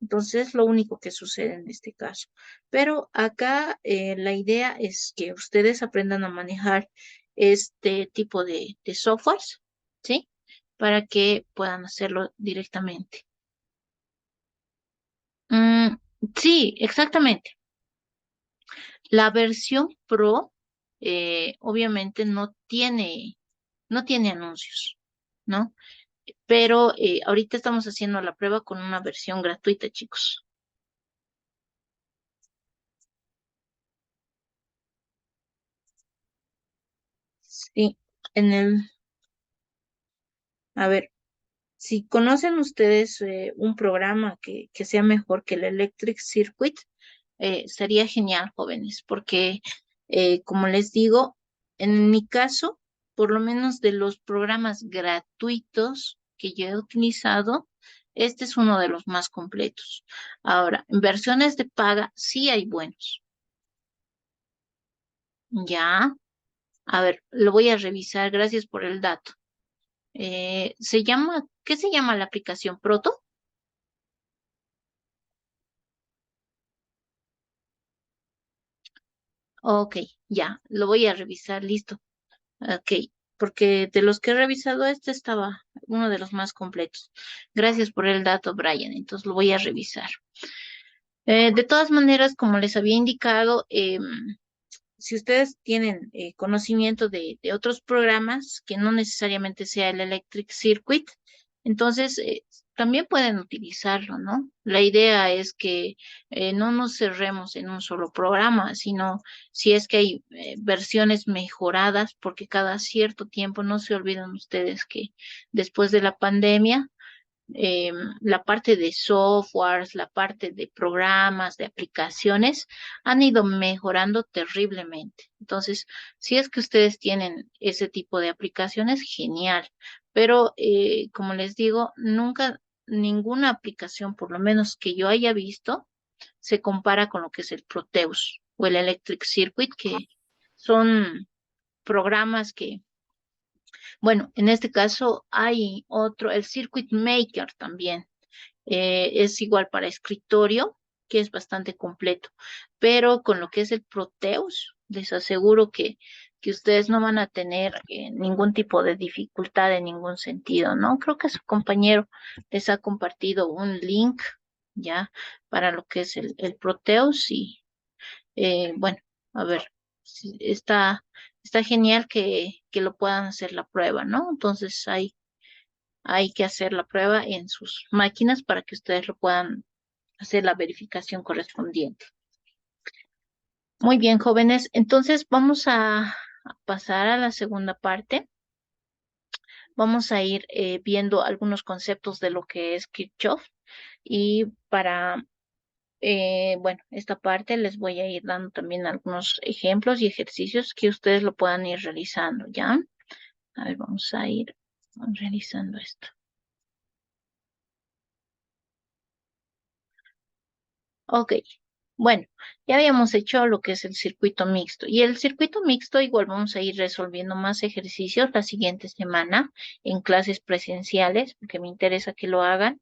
A: Entonces, lo único que sucede en este caso. Pero acá la idea es que ustedes aprendan a manejar este tipo de softwares, ¿sí? Para que puedan hacerlo directamente. Mm, sí, exactamente. La versión Pro, obviamente no tiene anuncios, ¿no? Pero ahorita estamos haciendo la prueba con una versión gratuita, chicos. Sí, en el, a ver, si conocen ustedes un programa que sea mejor que el Electric Circuit, sería genial, jóvenes, porque como les digo, en mi caso, por lo menos de los programas gratuitos que yo he utilizado, este es uno de los más completos. Ahora, en versiones de paga sí hay buenos. Ya, a ver, lo voy a revisar. Gracias por el dato. ¿Qué se llama la aplicación? ¿Proto? Ok, ya, lo voy a revisar, listo. Ok, porque de los que he revisado, este estaba uno de los más completos. Gracias por el dato, Brian. Entonces lo voy a revisar. De todas maneras, como les había indicado, si ustedes tienen conocimiento de otros programas que no necesariamente sea el Electric Circuit, entonces también pueden utilizarlo, ¿no? La idea es que no nos cerremos en un solo programa, sino si es que hay versiones mejoradas, porque cada cierto tiempo, no se olviden ustedes que después de la pandemia, la parte de softwares, la parte de programas, de aplicaciones, han ido mejorando terriblemente. Entonces, si es que ustedes tienen ese tipo de aplicaciones, genial. Pero, como les digo, nunca ninguna aplicación, por lo menos que yo haya visto, se compara con lo que es el Proteus o el Electric Circuit, que son programas que bueno, en este caso hay otro, el Circuit Maker también. Es igual para escritorio, que es bastante completo. Pero con lo que es el Proteus, les aseguro que ustedes no van a tener ningún tipo de dificultad en ningún sentido, ¿no? Creo que su compañero les ha compartido un link ya para lo que es el Proteus y bueno, a ver, sí, está genial que lo puedan hacer la prueba, ¿no? Entonces hay que hacer la prueba en sus máquinas para que ustedes lo puedan hacer la verificación correspondiente. Muy bien, jóvenes. Entonces vamos a pasar a la segunda parte. Vamos a ir viendo algunos conceptos de lo que es Kirchhoff y para, bueno, esta parte les voy a ir dando también algunos ejemplos y ejercicios que ustedes lo puedan ir realizando, ¿ya? A ver, vamos a ir realizando esto. Ok, bueno, ya habíamos hecho lo que es el circuito mixto y el circuito mixto igual vamos a ir resolviendo más ejercicios la siguiente semana en clases presenciales porque me interesa que lo hagan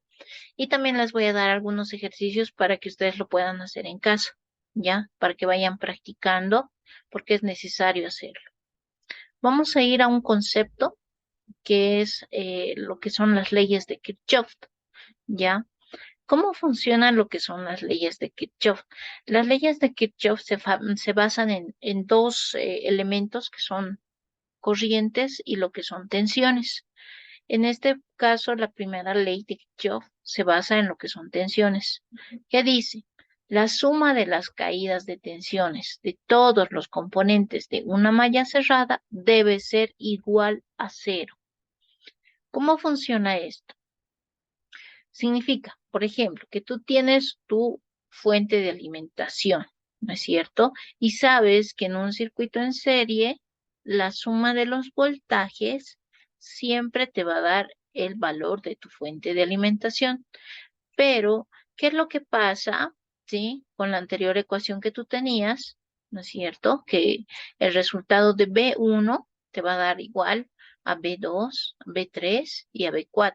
A: y también les voy a dar algunos ejercicios para que ustedes lo puedan hacer en casa, ¿ya? Para que vayan practicando porque es necesario hacerlo. Vamos a ir a un concepto que es lo que son las leyes de Kirchhoff, ¿ya? ¿Cómo funcionan lo que son las leyes de Kirchhoff? Las leyes de Kirchhoff se basan en dos elementos que son corrientes y lo que son tensiones. En este caso, la primera ley de Kirchhoff se basa en lo que son tensiones. ¿Qué dice? La suma de las caídas de tensiones de todos los componentes de una malla cerrada debe ser igual a cero. ¿Cómo funciona esto? Significa, por ejemplo, que tú tienes tu fuente de alimentación, ¿no es cierto? Y sabes que en un circuito en serie, la suma de los voltajes siempre te va a dar el valor de tu fuente de alimentación. Pero, ¿qué es lo que pasa, sí? Con la anterior ecuación que tú tenías, ¿no es cierto? Que el resultado de B1 te va a dar igual a B2, a B3 y a B4.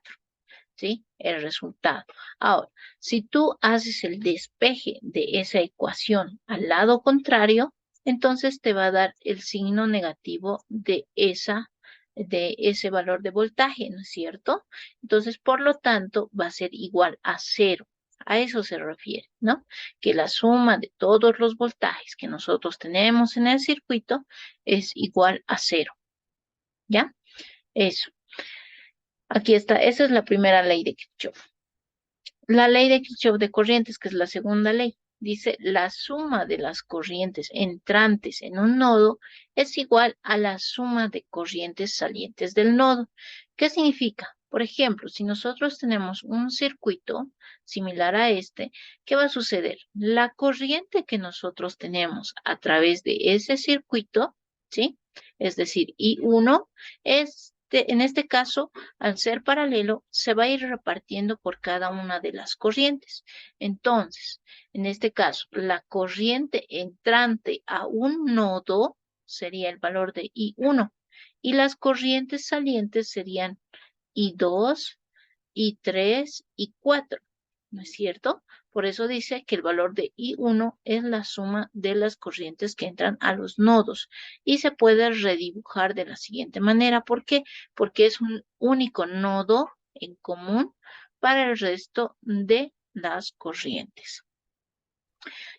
A: ¿Sí? El resultado. Ahora, si tú haces el despeje de esa ecuación al lado contrario, entonces te va a dar el signo negativo de ese valor de voltaje, ¿no es cierto? Entonces, por lo tanto, va a ser igual a cero. A eso se refiere, ¿no? Que la suma de todos los voltajes que nosotros tenemos en el circuito es igual a cero, ¿ya? Eso. Aquí está. Esa es la primera ley de Kirchhoff. La ley de Kirchhoff de corrientes, que es la segunda ley, dice la suma de las corrientes entrantes en un nodo es igual a la suma de corrientes salientes del nodo. ¿Qué significa? Por ejemplo, si nosotros tenemos un circuito similar a este, ¿qué va a suceder? La corriente que nosotros tenemos a través de ese circuito, ¿sí? Es decir, I1 en este caso, al ser paralelo, se va a ir repartiendo por cada una de las corrientes. Entonces, en este caso, la corriente entrante a un nodo sería el valor de I1 y las corrientes salientes serían I2, I3 y 4, ¿no es cierto? Por eso dice que el valor de I1 es la suma de las corrientes que entran a los nodos y se puede redibujar de la siguiente manera. ¿Por qué? Porque es un único nodo en común para el resto de las corrientes.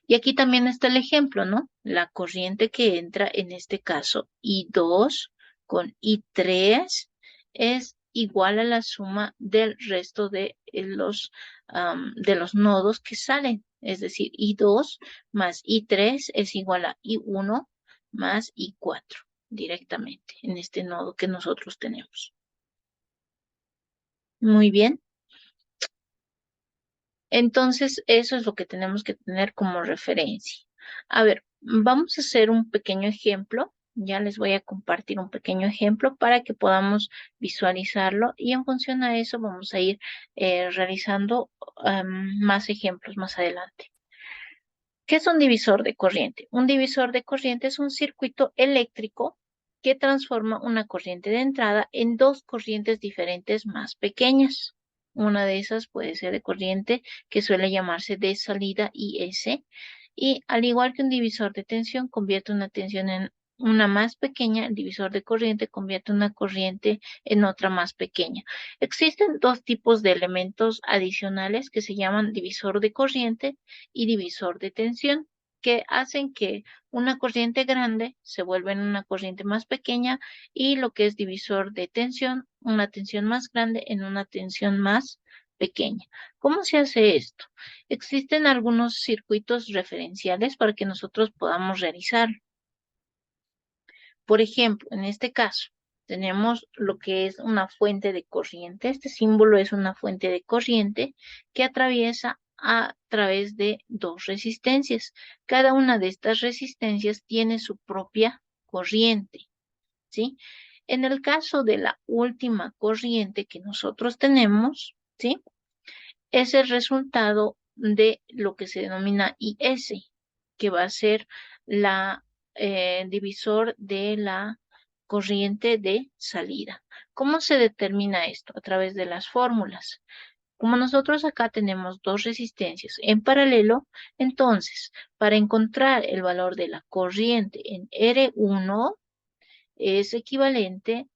A: Y aquí también está el ejemplo, ¿no? La corriente que entra en este caso I2 con I3 es igual a la suma del resto de los nodos que salen. Es decir, I2 más I3 es igual a I1 más I4 directamente en este nodo que nosotros tenemos. Muy bien. Entonces, eso es lo que tenemos que tener como referencia. A ver, vamos a hacer un pequeño ejemplo. Ya les voy a compartir un pequeño ejemplo para que podamos visualizarlo y en función a eso vamos a ir realizando más ejemplos más adelante. ¿Qué es un divisor de corriente? Un divisor de corriente es un circuito eléctrico que transforma una corriente de entrada en dos corrientes diferentes más pequeñas. Una de esas puede ser de corriente que suele llamarse de salida IS y al igual que un divisor de tensión convierte una tensión en una más pequeña, el divisor de corriente convierte una corriente en otra más pequeña. Existen dos tipos de elementos adicionales que se llaman divisor de corriente y divisor de tensión, que hacen que una corriente grande se vuelva en una corriente más pequeña y lo que es divisor de tensión, una tensión más grande en una tensión más pequeña. ¿Cómo se hace esto? Existen algunos circuitos referenciales para que nosotros podamos realizarlo. Por ejemplo, en este caso, tenemos lo que es una fuente de corriente. Este símbolo es una fuente de corriente que atraviesa a través de dos resistencias. Cada una de estas resistencias tiene su propia corriente, ¿sí? En el caso de la última corriente que nosotros tenemos, ¿sí? Es el resultado de lo que se denomina IS, que va a ser la divisor de la corriente de salida. ¿Cómo se determina esto? A través de las fórmulas. Como nosotros acá tenemos dos resistencias en paralelo, entonces, para encontrar el valor de la corriente en R1 es equivalente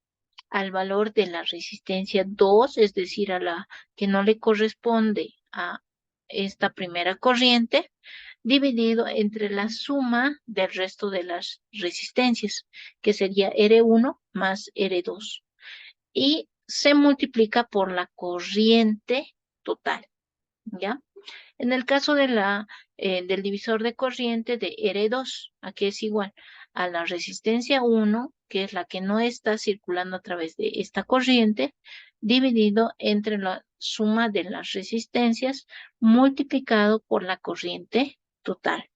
A: al valor de la resistencia 2, es decir, a la que no le corresponde a esta primera corriente, dividido entre la suma del resto de las resistencias, que sería R1 más R2, y se multiplica por la corriente total, ¿ya? En el caso de del divisor de corriente de R2, aquí es igual a la resistencia 1, que es la que no está circulando a través de esta corriente, dividido entre la suma de las resistencias multiplicado por la corriente total.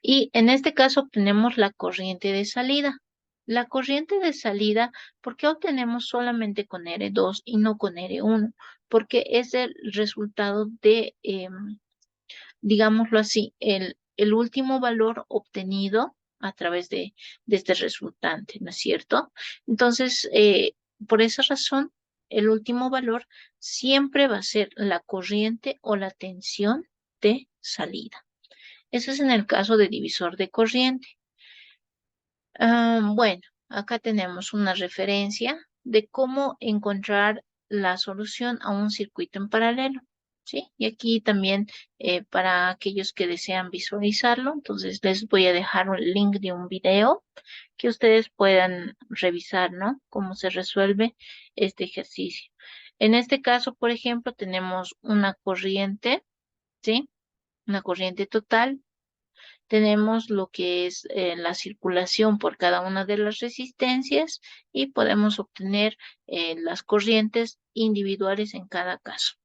A: Y en este caso obtenemos la corriente de salida. La corriente de salida, ¿por qué obtenemos solamente con R2 y no con R1? Porque es el resultado de, digámoslo así, el último valor obtenido a través de este resultante, ¿no es cierto? Entonces, por esa razón, el último valor siempre va a ser la corriente o la tensión de salida. Eso es en el caso de divisor de corriente. Bueno, acá tenemos una referencia de cómo encontrar la solución a un circuito en paralelo. ¿sí? Y aquí también para aquellos que desean visualizarlo, entonces les voy a dejar un link de un video que ustedes puedan revisar, ¿no? Cómo se resuelve este ejercicio. En este caso, por ejemplo, tenemos una corriente, ¿sí? Una corriente total. Tenemos lo que es la circulación por cada una de las resistencias y podemos obtener las corrientes individuales en cada caso.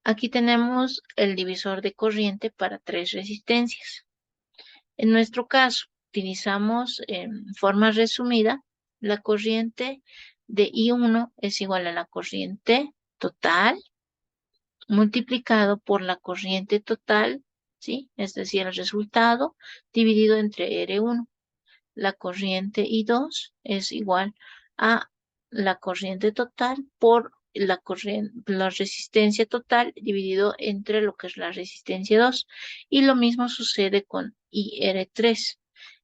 A: Aquí tenemos el divisor de corriente para tres resistencias. En nuestro caso, utilizamos en forma resumida la corriente de I1 es igual a la corriente total multiplicado por la corriente total, ¿sí? Es decir, el resultado dividido entre R1. La corriente I2 es igual a la corriente total por la resistencia total dividido entre lo que es la resistencia 2. Y lo mismo sucede con IR3.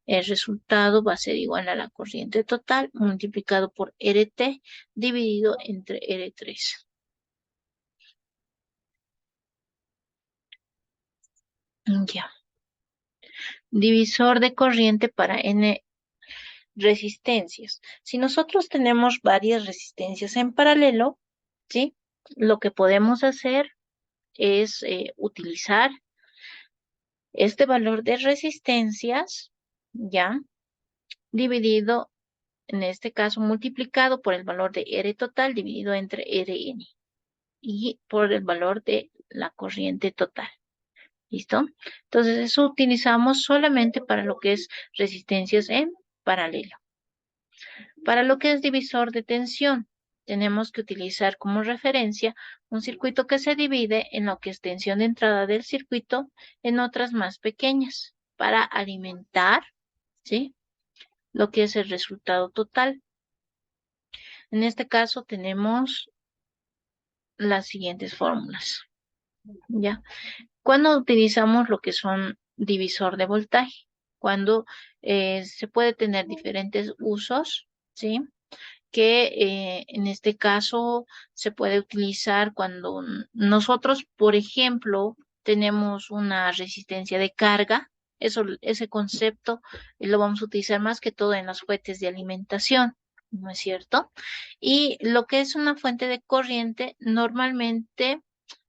A: El resultado va a ser igual a la corriente total multiplicado por RT dividido entre R3. Ya. Divisor de corriente para N resistencias. Si nosotros tenemos varias resistencias en paralelo, ¿sí? Lo que podemos hacer es utilizar este valor de resistencias, ¿ya? Dividido, en este caso, multiplicado por el valor de R total dividido entre Rn y por el valor de la corriente total. ¿Listo? Entonces, eso utilizamos solamente para lo que es resistencias en paralelo. Para lo que es divisor de tensión, tenemos que utilizar como referencia un circuito que se divide en lo que es tensión de entrada del circuito en otras más pequeñas para alimentar, ¿sí? Lo que es el resultado total. En este caso tenemos las siguientes fórmulas, ¿ya? Cuando utilizamos lo que son divisor de voltaje, cuando se puede tener diferentes usos, ¿sí? Que en este caso se puede utilizar cuando nosotros, por ejemplo, tenemos una resistencia de carga. Ese concepto lo vamos a utilizar más que todo en las fuentes de alimentación, ¿no es cierto? Y lo que es una fuente de corriente, normalmente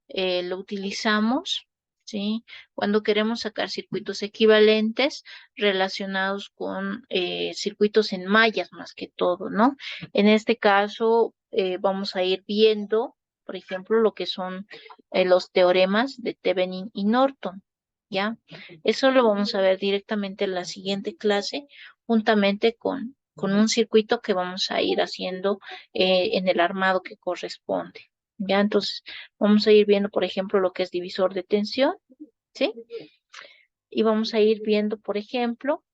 A: lo utilizamos, ¿sí? Cuando queremos sacar circuitos equivalentes relacionados con circuitos en mallas más que todo, ¿no? En este caso, vamos a ir viendo, por ejemplo, lo que son los teoremas de Thevenin y Norton, ¿ya? Eso lo vamos a ver directamente en la siguiente clase, juntamente con un circuito que vamos a ir haciendo en el armado que corresponde. Ya, entonces vamos a ir viendo, por ejemplo, lo que es divisor de tensión, ¿sí? Y vamos a ir viendo, por ejemplo,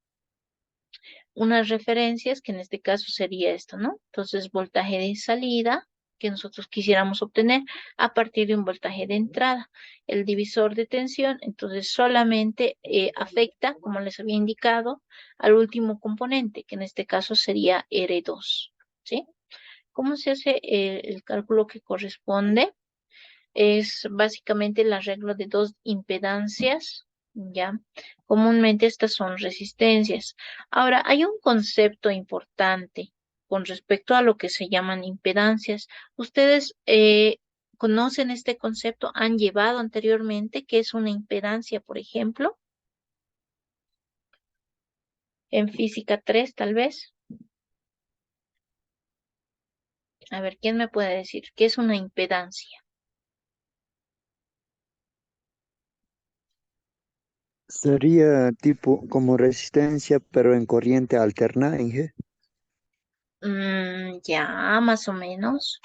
A: unas referencias, que en este caso sería esto, ¿no? Entonces, voltaje de salida que nosotros quisiéramos obtener a partir de un voltaje de entrada. El divisor de tensión, entonces, solamente afecta, como les había indicado, al último componente, que en este caso sería R2, ¿sí? ¿Cómo se hace el cálculo que corresponde? Es básicamente el arreglo de dos impedancias, ¿ya? Comúnmente estas son resistencias. Ahora, hay un concepto importante con respecto a lo que se llaman impedancias. ¿Ustedes conocen este concepto? ¿Han llevado anteriormente qué es una impedancia, por ejemplo? En física 3, tal vez. A ver, ¿quién me puede decir qué es una impedancia?
C: Sería tipo como resistencia, pero en corriente alterna, Inge.
A: Ya, más o menos.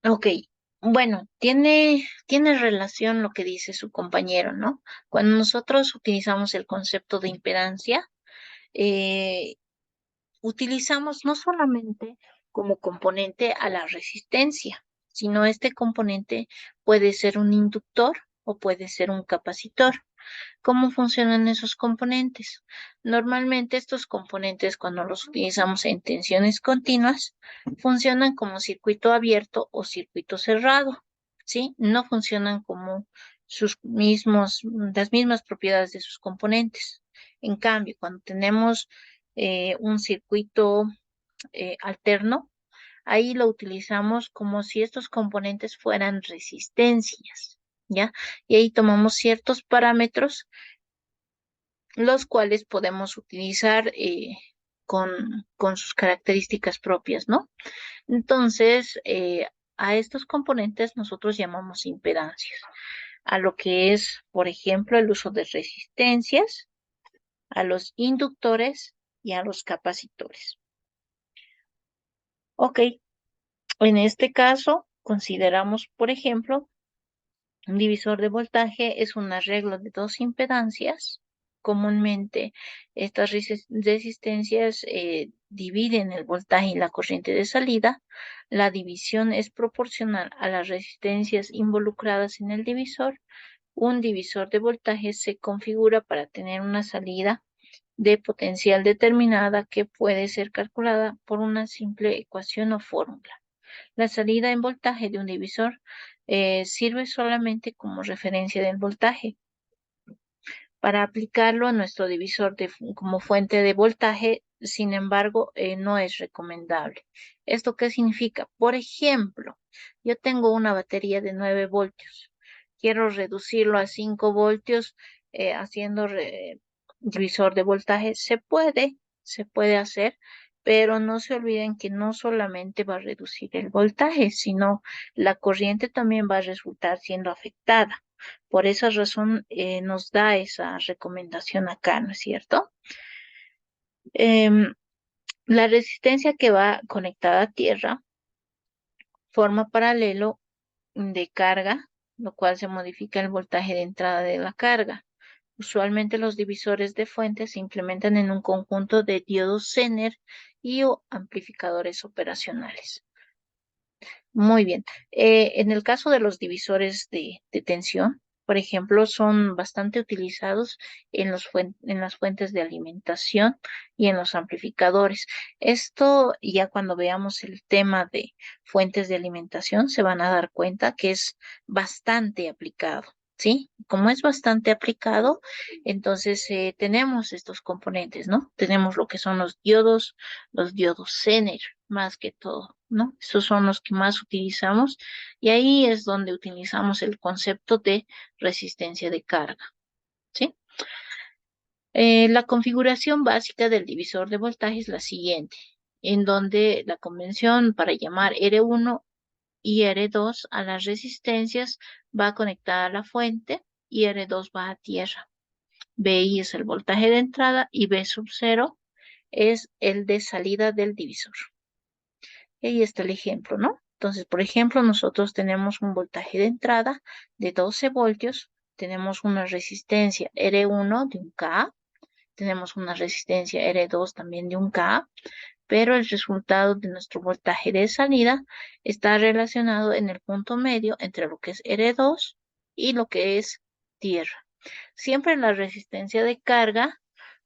A: Ok, bueno, tiene relación lo que dice su compañero, ¿no? Cuando nosotros utilizamos el concepto de impedancia, eh, utilizamos no solamente como componente a la resistencia, sino este componente puede ser un inductor o puede ser un capacitor. ¿Cómo funcionan esos componentes? Normalmente estos componentes, cuando los utilizamos en tensiones continuas, funcionan como circuito abierto o circuito cerrado, ¿sí? No funcionan como las mismas propiedades de sus componentes. En cambio, cuando tenemos un circuito alterno, ahí lo utilizamos como si estos componentes fueran resistencias, ¿ya? Y ahí tomamos ciertos parámetros, los cuales podemos utilizar con sus características propias, ¿no? Entonces, a estos componentes nosotros llamamos impedancias, a lo que es, por ejemplo, el uso de resistencias, a los inductores y a los capacitores. Ok, en este caso consideramos, por ejemplo, un divisor de voltaje es un arreglo de dos impedancias. Comúnmente estas resistencias dividen el voltaje y la corriente de salida. La división es proporcional a las resistencias involucradas en el divisor. Un divisor de voltaje se configura para tener una salida de potencial determinada que puede ser calculada por una simple ecuación o fórmula. La salida en voltaje de un divisor sirve solamente como referencia del voltaje. Para aplicarlo a nuestro divisor como fuente de voltaje, sin embargo, no es recomendable. ¿Esto qué significa? Por ejemplo, yo tengo una batería de 9 voltios. Quiero reducirlo a 5 voltios haciendo divisor de voltaje. Se puede hacer, pero no se olviden que no solamente va a reducir el voltaje, sino la corriente también va a resultar siendo afectada. Por esa razón nos da esa recomendación acá, ¿no es cierto? Em, la resistencia que va conectada a tierra forma paralelo de carga, lo cual se modifica el voltaje de entrada de la carga. Usualmente los divisores de fuente se implementan en un conjunto de diodos Zener y o amplificadores operacionales. Muy bien. En el caso de los divisores de tensión, por ejemplo, son bastante utilizados en las fuentes de alimentación y en los amplificadores. Esto ya cuando veamos el tema de fuentes de alimentación se van a dar cuenta que es bastante aplicado. ¿Sí? Como es bastante aplicado, entonces tenemos estos componentes, ¿no? Tenemos lo que son los diodos Zener, más que todo, ¿no? Esos son los que más utilizamos y ahí es donde utilizamos el concepto de resistencia de carga, ¿sí? La configuración básica del divisor de voltaje es la siguiente, en donde la convención para llamar R1 y R2 a las resistencias va conectada a la fuente y R2 va a tierra. BI es el voltaje de entrada y B sub 0 es el de salida del divisor. Y ahí está el ejemplo, ¿no? Entonces, por ejemplo, nosotros tenemos un voltaje de entrada de 12 voltios, tenemos una resistencia R1 de un K, tenemos una resistencia R2 también de un K, pero el resultado de nuestro voltaje de salida está relacionado en el punto medio entre lo que es R2 y lo que es tierra. Siempre la resistencia de carga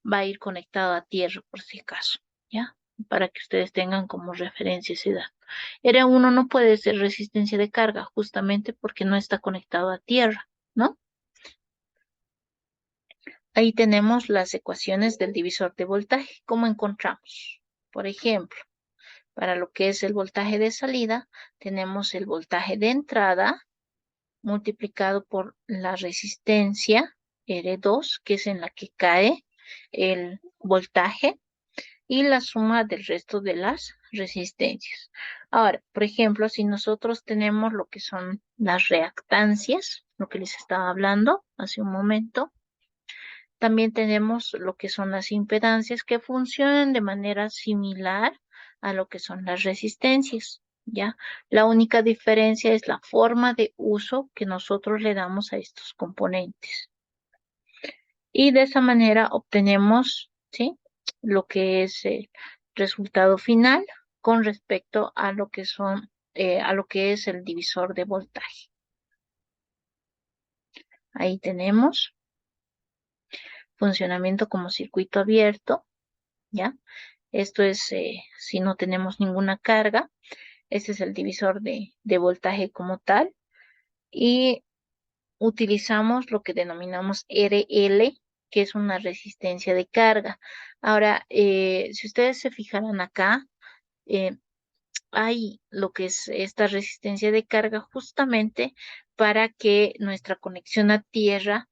A: va a ir conectada a tierra por si acaso, ¿ya? Para que ustedes tengan como referencia esa edad. R1 no puede ser resistencia de carga justamente porque no está conectado a tierra, ¿no? Ahí tenemos las ecuaciones del divisor de voltaje. ¿Cómo encontramos? Por ejemplo, para lo que es el voltaje de salida, tenemos el voltaje de entrada multiplicado por la resistencia R2, que es en la que cae el voltaje, y la suma del resto de las resistencias. Ahora, por ejemplo, si nosotros tenemos lo que son las reactancias, lo que les estaba hablando hace un momento, también tenemos lo que son las impedancias que funcionan de manera similar a lo que son las resistencias, ¿ya? La única diferencia es la forma de uso que nosotros le damos a estos componentes. Y de esa manera obtenemos, ¿sí? Lo que es el resultado final con respecto a lo que son, a lo que es el divisor de voltaje. Ahí tenemos. funcionamiento como circuito abierto, ¿ya? Esto es si no tenemos ninguna carga. Este es el divisor de voltaje como tal. Y utilizamos lo que denominamos RL, que es una resistencia de carga. Ahora, si ustedes se fijaran acá, eh, hay lo que es esta resistencia de carga justamente para que nuestra conexión a tierra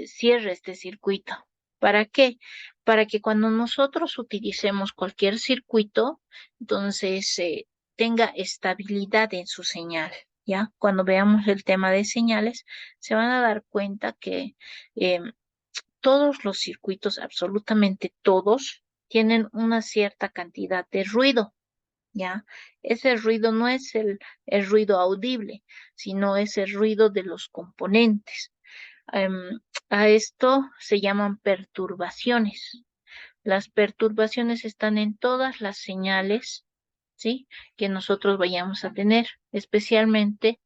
A: cierre este circuito. ¿Para qué? Para que cuando nosotros utilicemos cualquier circuito, entonces tenga estabilidad en su señal. ¿Ya? Cuando veamos el tema de señales, se van a dar cuenta que todos los circuitos, absolutamente todos, tienen una cierta cantidad de ruido. ¿Ya? Ese ruido no es el ruido audible, sino es el ruido de los componentes. A esto se llaman perturbaciones. Las perturbaciones están en todas las señales, ¿sí? Que nosotros vayamos a tener, especialmente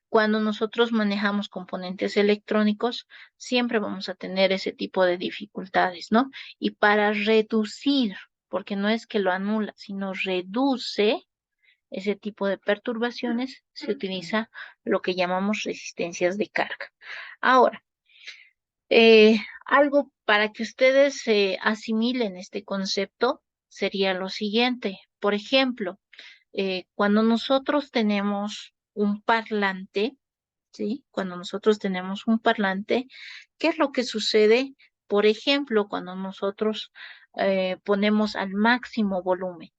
A: cuando nosotros manejamos componentes electrónicos, siempre vamos a tener ese tipo de dificultades, ¿no? Y para reducir, porque no es que lo anula, sino reduce ese tipo de perturbaciones, se utiliza lo que llamamos resistencias de carga. Ahora, algo para que ustedes asimilen este concepto sería lo siguiente. Por ejemplo, cuando nosotros tenemos un parlante, ¿sí? Cuando nosotros tenemos un parlante, ¿qué es lo que sucede? Por ejemplo, cuando nosotros ponemos al máximo volumen,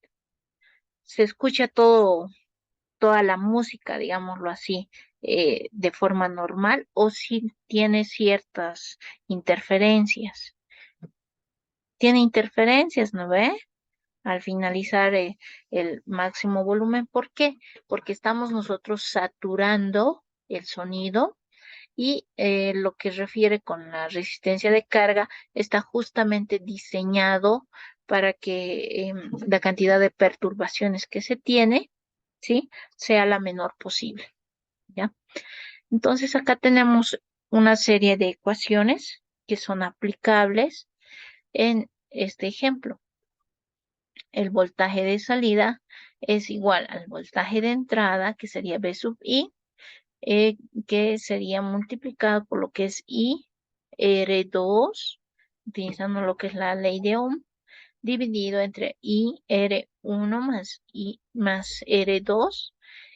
A: se escucha toda la música, digámoslo así, de forma normal o si tiene ciertas interferencias. Tiene interferencias, ¿no ve? Al finalizar el máximo volumen. ¿Por qué? Porque estamos nosotros saturando el sonido y lo que refiere con la resistencia de carga está justamente diseñado para que la cantidad de perturbaciones que se tiene, ¿sí? Sea la menor posible, ¿ya? Entonces acá tenemos una serie de ecuaciones que son aplicables en este ejemplo. El voltaje de salida es igual al voltaje de entrada, que sería B sub I, eh, que sería multiplicado por lo que es I R2, utilizando lo que es la ley de Ohm, dividido entre I R1 más I más R2.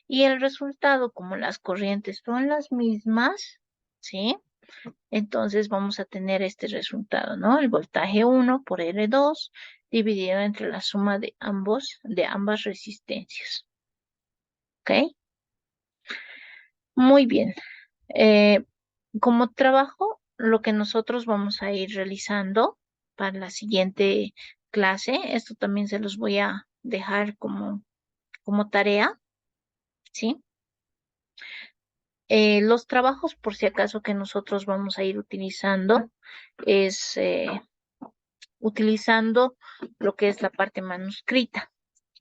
A: Y el resultado, como las corrientes son las mismas, ¿sí? Entonces vamos a tener este resultado, ¿no? El voltaje 1 por R2 dividido entre la suma de ambas resistencias. ¿Ok? Muy bien. Eh, Como trabajo, lo que nosotros vamos a ir realizando para la siguiente clase, esto también se los voy a dejar como tarea, ¿sí? Los trabajos, por si acaso, que nosotros vamos a ir utilizando es utilizando lo que es la parte manuscrita.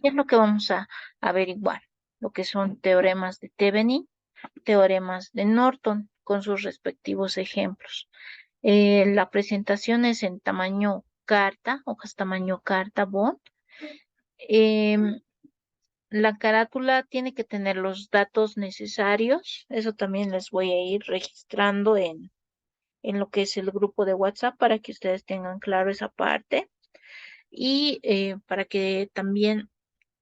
A: ¿Qué es lo que vamos a averiguar? Lo que son teoremas de Thevenin, teoremas de Norton, con sus respectivos ejemplos. La presentación es en tamaño carta, hojas tamaño carta bond. Em, la carátula tiene que tener los datos necesarios. Eso también les voy a ir registrando en lo que es el grupo de WhatsApp para que ustedes tengan claro esa parte y para que también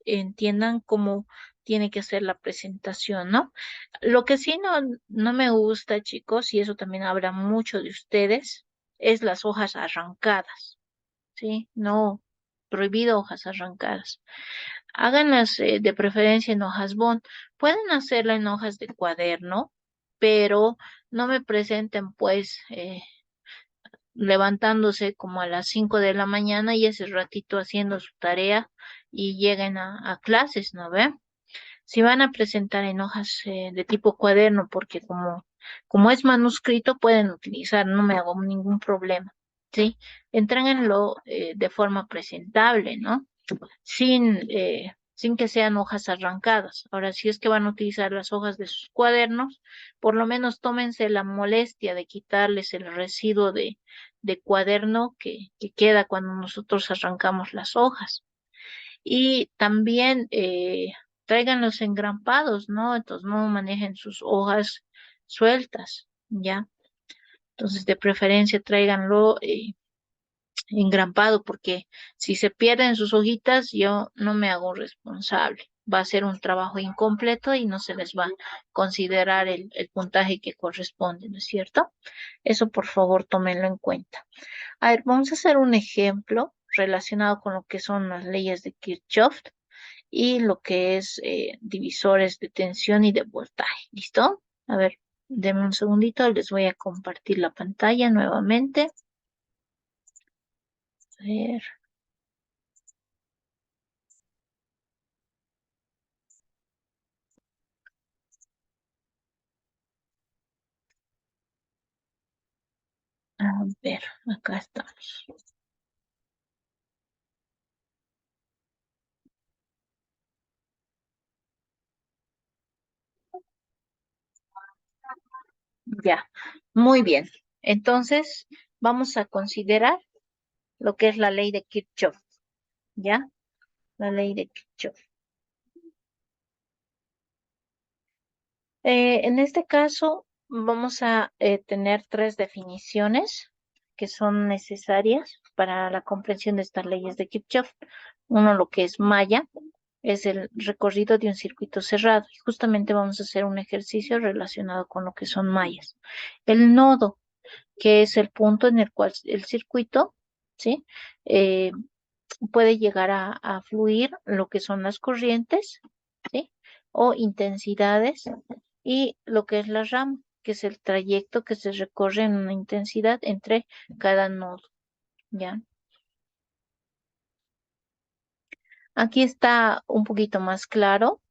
A: entiendan cómo tiene que ser la presentación, ¿no? Lo que sí no me gusta, chicos, y eso también habla mucho de ustedes, es las hojas arrancadas, ¿sí? No, prohibido hojas arrancadas. Háganlas de preferencia en hojas bond. Pueden hacerla en hojas de cuaderno, pero no me presenten pues levantándose como a las 5 de la mañana y ese ratito haciendo su tarea y lleguen a clases, ¿no ve? Si van a presentar en hojas de tipo cuaderno, porque como es manuscrito, pueden utilizar, no me hago ningún problema, ¿sí? Entréguenlo de forma presentable, ¿no? Sin sin que sean hojas arrancadas. Ahora, si es que van a utilizar las hojas de sus cuadernos, por lo menos tómense la molestia de quitarles el residuo de cuaderno que queda cuando nosotros arrancamos las hojas. Y también traigan los engrampados, ¿no? Entonces no manejen sus hojas sueltas, ¿ya? Entonces de preferencia tráiganlo engrampado porque si se pierden sus hojitas yo no me hago responsable. Va a ser un trabajo incompleto y no se les va a considerar el puntaje que corresponde, ¿no es cierto? Eso por favor tómenlo en cuenta. A ver, vamos a hacer un ejemplo relacionado con lo que son las leyes de Kirchhoff y lo que es divisores de tensión y de voltaje. ¿Listo? A ver, denme un segundito, les voy a compartir la pantalla nuevamente. A ver, a ver, acá estamos. Ya, muy bien. Entonces, vamos a considerar lo que es la ley de Kirchhoff, ¿ya? La ley de Kirchhoff. En este caso, vamos a tener tres definiciones que son necesarias para la comprensión de estas leyes de Kirchhoff. Uno, lo que es malla, es el recorrido de un circuito cerrado. Y justamente vamos a hacer un ejercicio relacionado con lo que son mallas. El nodo, que es el punto en el cual el circuito, ¿sí? Eh, puede llegar a fluir lo que son las corrientes, ¿sí? O intensidades y lo que es la rama, que es el trayecto que se recorre en una intensidad entre cada nodo, ¿ya? Aquí está un poquito más claro,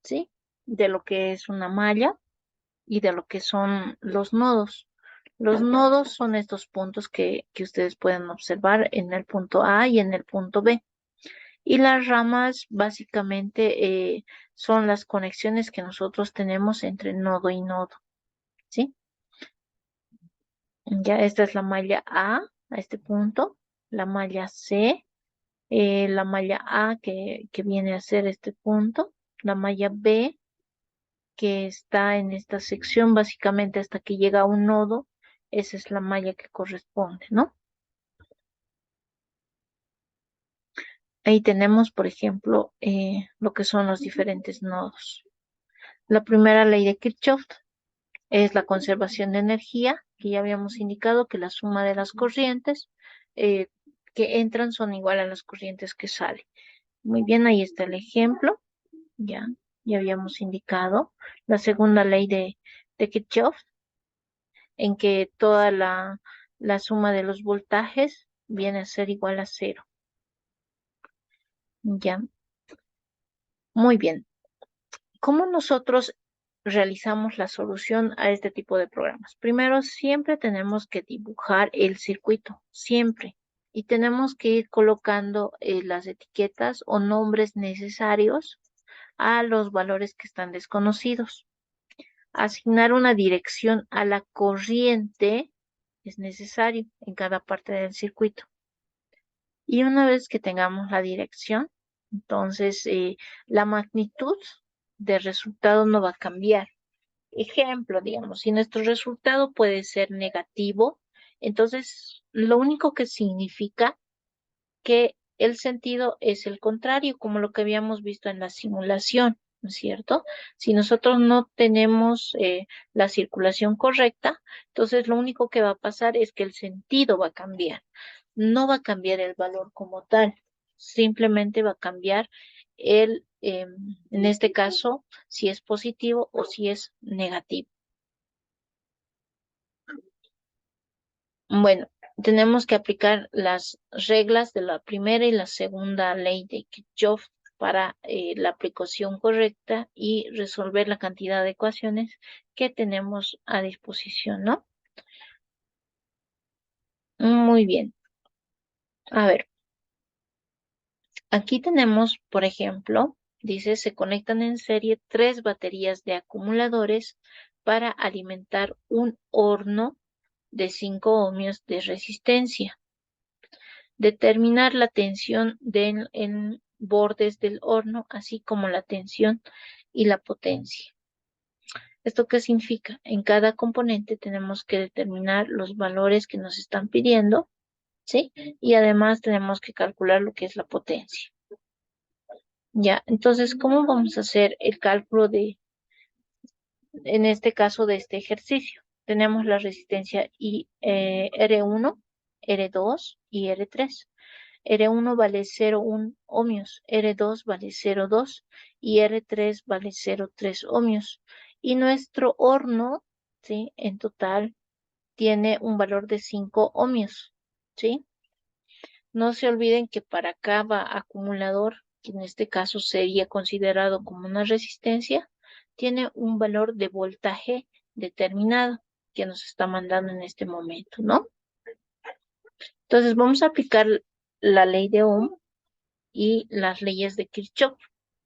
A: ¿sí? De lo que es una malla y de lo que son los nodos. Los nodos son estos puntos que ustedes pueden observar en el punto A y en el punto B. Y las ramas básicamente son las conexiones que nosotros tenemos entre nodo y nodo, ¿sí? Ya esta es la malla a este punto, la malla C, la malla A que viene a ser este punto, la malla B que está en esta sección básicamente hasta que llega a un nodo, esa es la malla que corresponde, ¿no? Ahí tenemos, por ejemplo, lo que son los diferentes nodos. La primera ley de Kirchhoff es la conservación de energía, que ya habíamos indicado que la suma de las corrientes eh, que entran son igual a las corrientes que salen. Muy bien, ahí está el ejemplo, ya, ya habíamos indicado. La segunda ley de Kirchhoff, en que toda la suma de los voltajes viene a ser igual a cero. Ya, muy bien. ¿Cómo nosotros realizamos la solución a este tipo de programas? Primero, siempre tenemos que dibujar el circuito, siempre. Y tenemos que ir colocando las etiquetas o nombres necesarios a los valores que están desconocidos. Asignar una dirección a la corriente es necesario en cada parte del circuito. Y una vez que tengamos la dirección, entonces la magnitud del resultado no va a cambiar. Ejemplo, digamos, si nuestro resultado puede ser negativo, entonces lo único que significa que el sentido es el contrario, como lo que habíamos visto en la simulación, ¿no es cierto? Si nosotros no tenemos la circulación correcta, entonces lo único que va a pasar es que el sentido va a cambiar. No va a cambiar el valor como tal, simplemente va a cambiar en este caso, si es positivo o si es negativo. Bueno, tenemos que aplicar las reglas de la primera y la segunda ley de Kirchhoff para la aplicación correcta y resolver la cantidad de ecuaciones que tenemos a disposición, ¿no? Muy bien. A ver, aquí tenemos, por ejemplo, Dice, se conectan en serie 3 baterías de acumuladores para alimentar un horno de 5 ohmios de resistencia. Determinar la tensión en bordes del horno, así como la tensión y la potencia. ¿Esto qué significa? En cada componente tenemos que determinar los valores que nos están pidiendo, ¿sí? Y además tenemos que calcular lo que es la potencia. Ya, entonces, ¿cómo vamos a hacer el cálculo en este caso, de este ejercicio? Tenemos la resistencia R1, R2 y R3. R1 vale 0,1 ohmios, R2 vale 0,2 y R3 vale 0,3 ohmios. Y nuestro horno, ¿sí? En total tiene un valor de 5 ohmios, ¿sí? No se olviden que para cada acumulador, que en este caso sería considerado como una resistencia, tiene un valor de voltaje determinado que nos está mandando en este momento, ¿no? Entonces vamos a aplicar la ley de Ohm y las leyes de Kirchhoff,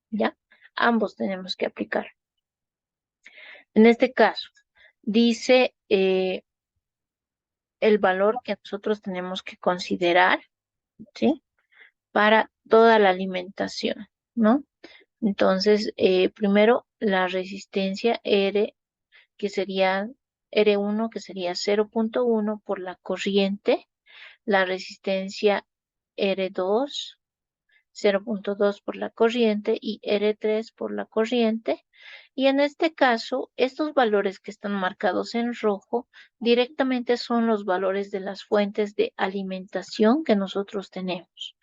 A: ¿ya? Ambos tenemos que aplicar. En este caso, dice el valor que nosotros tenemos que considerar, ¿sí? Para toda la alimentación, ¿no? Entonces, primero la resistencia R, que sería R1, que sería 0,1 por la corriente, la resistencia R2, 0,2 por la corriente y R3 por la corriente. Y en este caso, estos valores que están marcados en rojo directamente son los valores de las fuentes de alimentación que nosotros tenemos.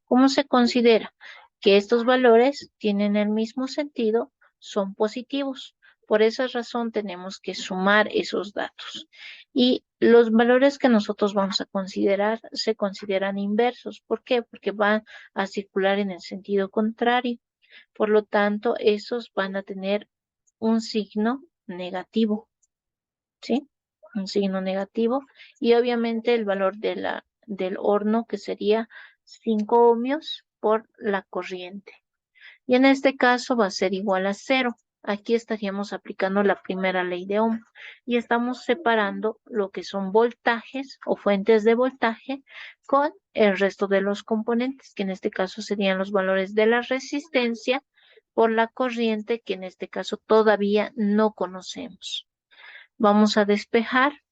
A: ¿Cómo se considera? Que estos valores tienen el mismo sentido, son positivos. Por esa razón tenemos que sumar esos datos. Y los valores que nosotros vamos a considerar se consideran inversos. ¿Por qué? Porque van a circular en el sentido contrario. Por lo tanto, esos van a tener un signo negativo, ¿sí? Un signo negativo. Y obviamente el valor del horno, que sería 5 ohmios por la corriente. Y en este caso va a ser igual a 0. Aquí estaríamos aplicando la primera ley de Ohm y estamos separando lo que son voltajes o fuentes de voltaje con el resto de los componentes, que en este caso serían los valores de la resistencia por la corriente, que en este caso todavía no conocemos. Vamos a despejar.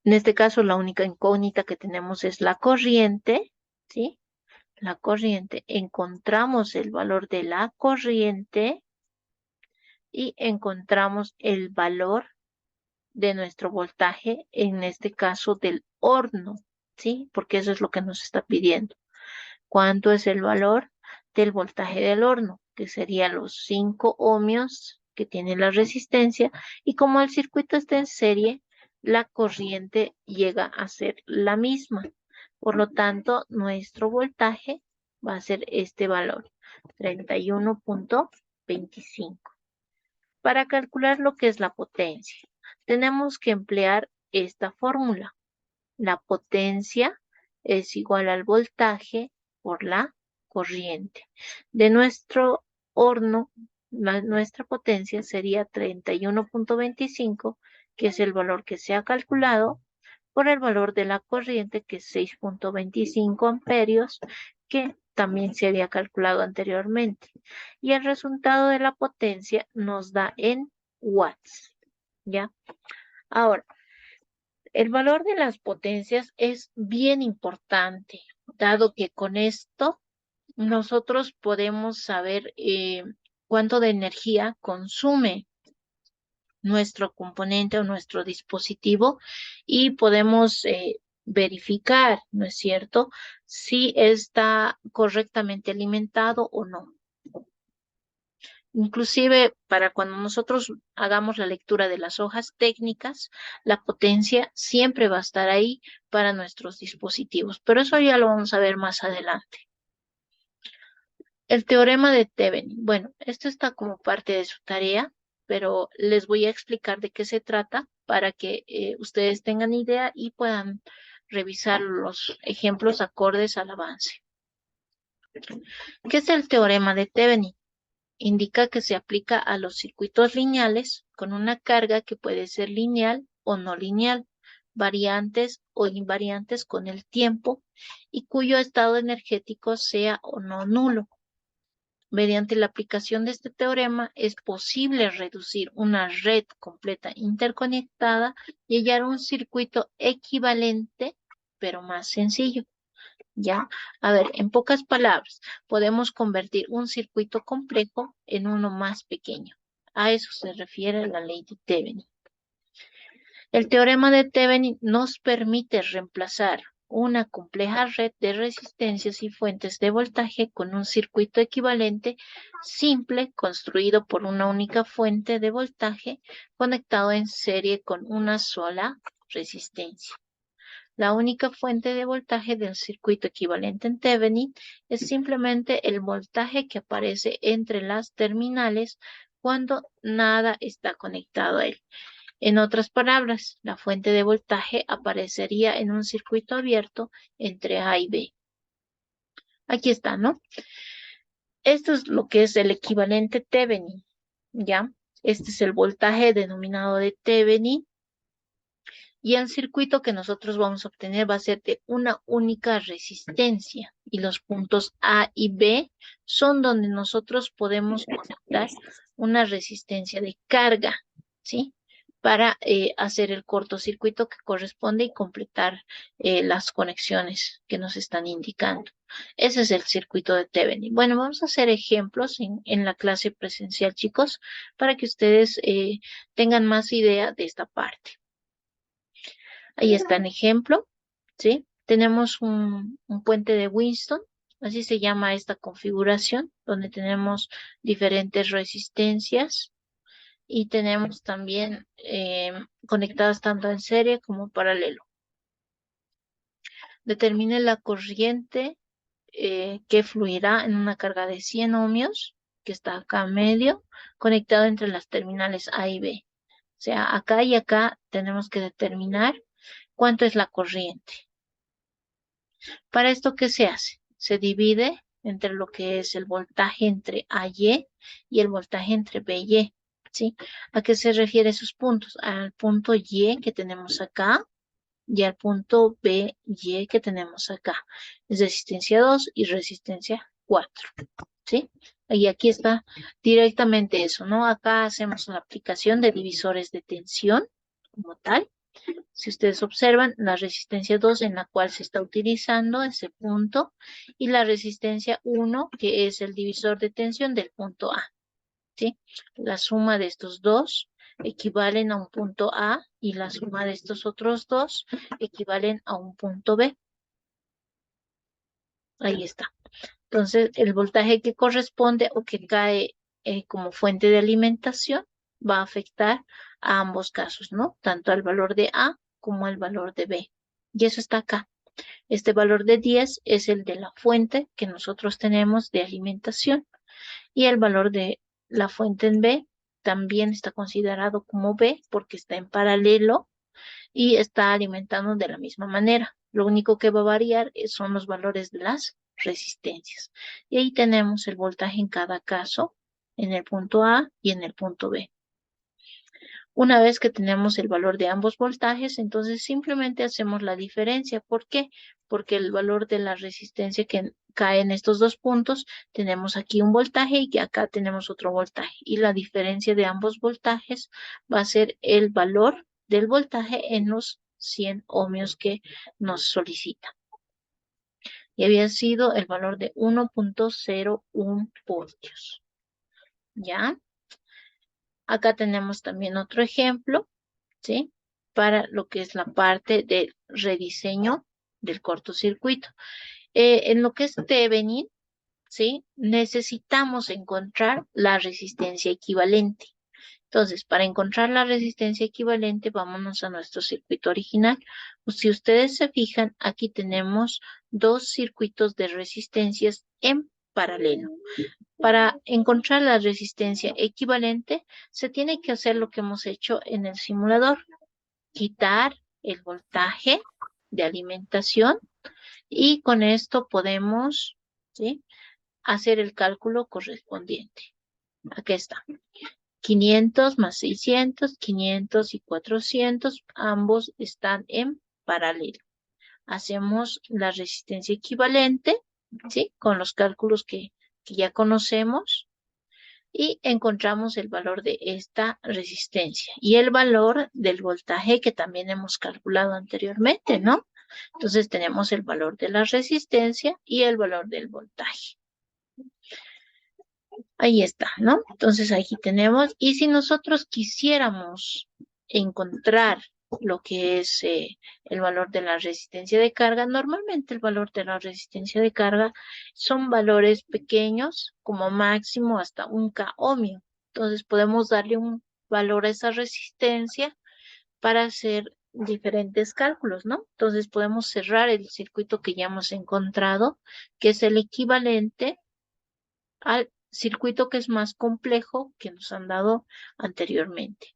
A: En este caso, la única incógnita que tenemos es la corriente, ¿sí? La corriente. Encontramos el valor de la corriente y encontramos el valor de nuestro voltaje, en este caso del horno, ¿sí? Porque eso es lo que nos está pidiendo. ¿Cuánto es el valor del voltaje del horno? Que sería los 5 ohmios que tiene la resistencia, y como el circuito está en serie, la corriente llega a ser la misma. Por lo tanto, nuestro voltaje va a ser este valor, 31,25. Para calcular lo que es la potencia, tenemos que emplear esta fórmula. La potencia es igual al voltaje por la corriente. De nuestro horno, nuestra potencia sería 31,25, que es el valor que se ha calculado, por el valor de la corriente, que es 6,25 amperios, que también se había calculado anteriormente. Y el resultado de la potencia nos da en watts, ¿ya? Ahora, el valor de las potencias es bien importante, dado que con esto nosotros podemos saber cuánto de energía consume nuestro componente o nuestro dispositivo, y podemos verificar, ¿no es cierto?, si está correctamente alimentado o no. Inclusive para cuando nosotros hagamos la lectura de las hojas técnicas, la potencia siempre va a estar ahí para nuestros dispositivos, pero eso ya lo vamos a ver más adelante. El teorema de Thevenin. Bueno, esto está como parte de su tarea, pero les voy a explicar de qué se trata para que ustedes tengan idea y puedan revisar los ejemplos acordes al avance. ¿Qué es el teorema de Thevenin? Indica que se aplica a los circuitos lineales con una carga que puede ser lineal o no lineal, variantes o invariantes con el tiempo y cuyo estado energético sea o no nulo. Mediante la aplicación de este teorema es posible reducir una red completa interconectada y hallar un circuito equivalente, pero más sencillo. ¿Ya? A ver, en pocas palabras, podemos convertir un circuito complejo en uno más pequeño. A eso se refiere la ley de Thevenin. El teorema de Thevenin nos permite reemplazar una compleja red de resistencias y fuentes de voltaje con un circuito equivalente simple construido por una única fuente de voltaje conectado en serie con una sola resistencia. La única fuente de voltaje del circuito equivalente en Thevenin es simplemente el voltaje que aparece entre las terminales cuando nada está conectado a él. En otras palabras, la fuente de voltaje aparecería en un circuito abierto entre A y B. Aquí está, ¿no? Esto es lo que es el equivalente Thevenin, ¿ya? Este es el voltaje denominado de Thevenin. Y el circuito que nosotros vamos a obtener va a ser de una única resistencia. Y los puntos A y B son donde nosotros podemos conectar una resistencia de carga, ¿sí? Para hacer el cortocircuito que corresponde y completar las conexiones que nos están indicando. Ese es el circuito de Thevenin. Bueno, vamos a hacer ejemplos en la clase presencial, chicos, para que ustedes tengan más idea de esta parte. Ahí está el ejemplo, ¿sí? Tenemos un puente de Winston, así se llama esta configuración, donde tenemos diferentes resistencias y tenemos también conectadas tanto en serie como paralelo. Determine la corriente que fluirá en una carga de 100 ohmios, que está acá en medio, conectado entre las terminales A y B. O sea, acá y acá tenemos que determinar cuánto es la corriente. Para esto, ¿qué se hace? Se divide entre lo que es el voltaje entre AY y el voltaje entre BY, ¿sí? ¿A qué se refiere esos puntos? Al punto Y que tenemos acá y al punto BY que tenemos acá. Es resistencia 2 y resistencia 4, ¿sí? Y aquí está directamente eso, ¿no? Acá hacemos una aplicación de divisores de tensión como tal. Si ustedes observan, la resistencia 2 en la cual se está utilizando ese punto y la resistencia 1 que es el divisor de tensión del punto A, ¿sí? La suma de estos dos equivalen a un punto A y la suma de estos otros dos equivalen a un punto B. Ahí está. Entonces, el voltaje que corresponde o que cae como fuente de alimentación va a afectar a ambos casos, ¿no? Tanto al valor de A como al valor de B. Y eso está acá. Este valor de 10 es el de la fuente que nosotros tenemos de alimentación. Y el valor de la fuente en B también está considerado como B porque está en paralelo y está alimentando de la misma manera. Lo único que va a variar son los valores de las resistencias. Y ahí tenemos el voltaje en cada caso, en el punto A y en el punto B. Una vez que tenemos el valor de ambos voltajes, entonces simplemente hacemos la diferencia. ¿Por qué? Porque el valor de la resistencia que cae en estos dos puntos, tenemos aquí un voltaje y que acá tenemos otro voltaje. Y la diferencia de ambos voltajes va a ser el valor del voltaje en los 100 ohmios que nos solicita. Y había sido el valor de 1.01 voltios. ¿Ya? Acá tenemos también otro ejemplo, ¿sí? Para lo que es la parte del rediseño del cortocircuito. En lo que es Thevenin, ¿sí? Necesitamos encontrar la resistencia equivalente. Entonces, para encontrar la resistencia equivalente, vámonos a nuestro circuito original. Pues, si ustedes se fijan, aquí tenemos dos circuitos de resistencias en paralelo. Para encontrar la resistencia equivalente, se tiene que hacer lo que hemos hecho en el simulador. Quitar el voltaje de alimentación y con esto podemos ¿sí? Hacer el cálculo correspondiente. Aquí está. 500 más 600, 500 y 400, ambos están en paralelo. Hacemos la resistencia equivalente, ¿sí? Con los cálculos que ya conocemos y encontramos el valor de esta resistencia y el valor del voltaje que también hemos calculado anteriormente, ¿no? Entonces tenemos el valor de la resistencia y el valor del voltaje. Ahí está, ¿no? Entonces aquí tenemos, y si nosotros quisiéramos encontrar lo que es el valor de la resistencia de carga, normalmente el valor de la resistencia de carga son valores pequeños, como máximo hasta 1K ohmio. Entonces podemos darle un valor a esa resistencia para hacer diferentes cálculos, ¿no? Entonces podemos cerrar el circuito que ya hemos encontrado, que es el equivalente al circuito que es más complejo que nos han dado anteriormente.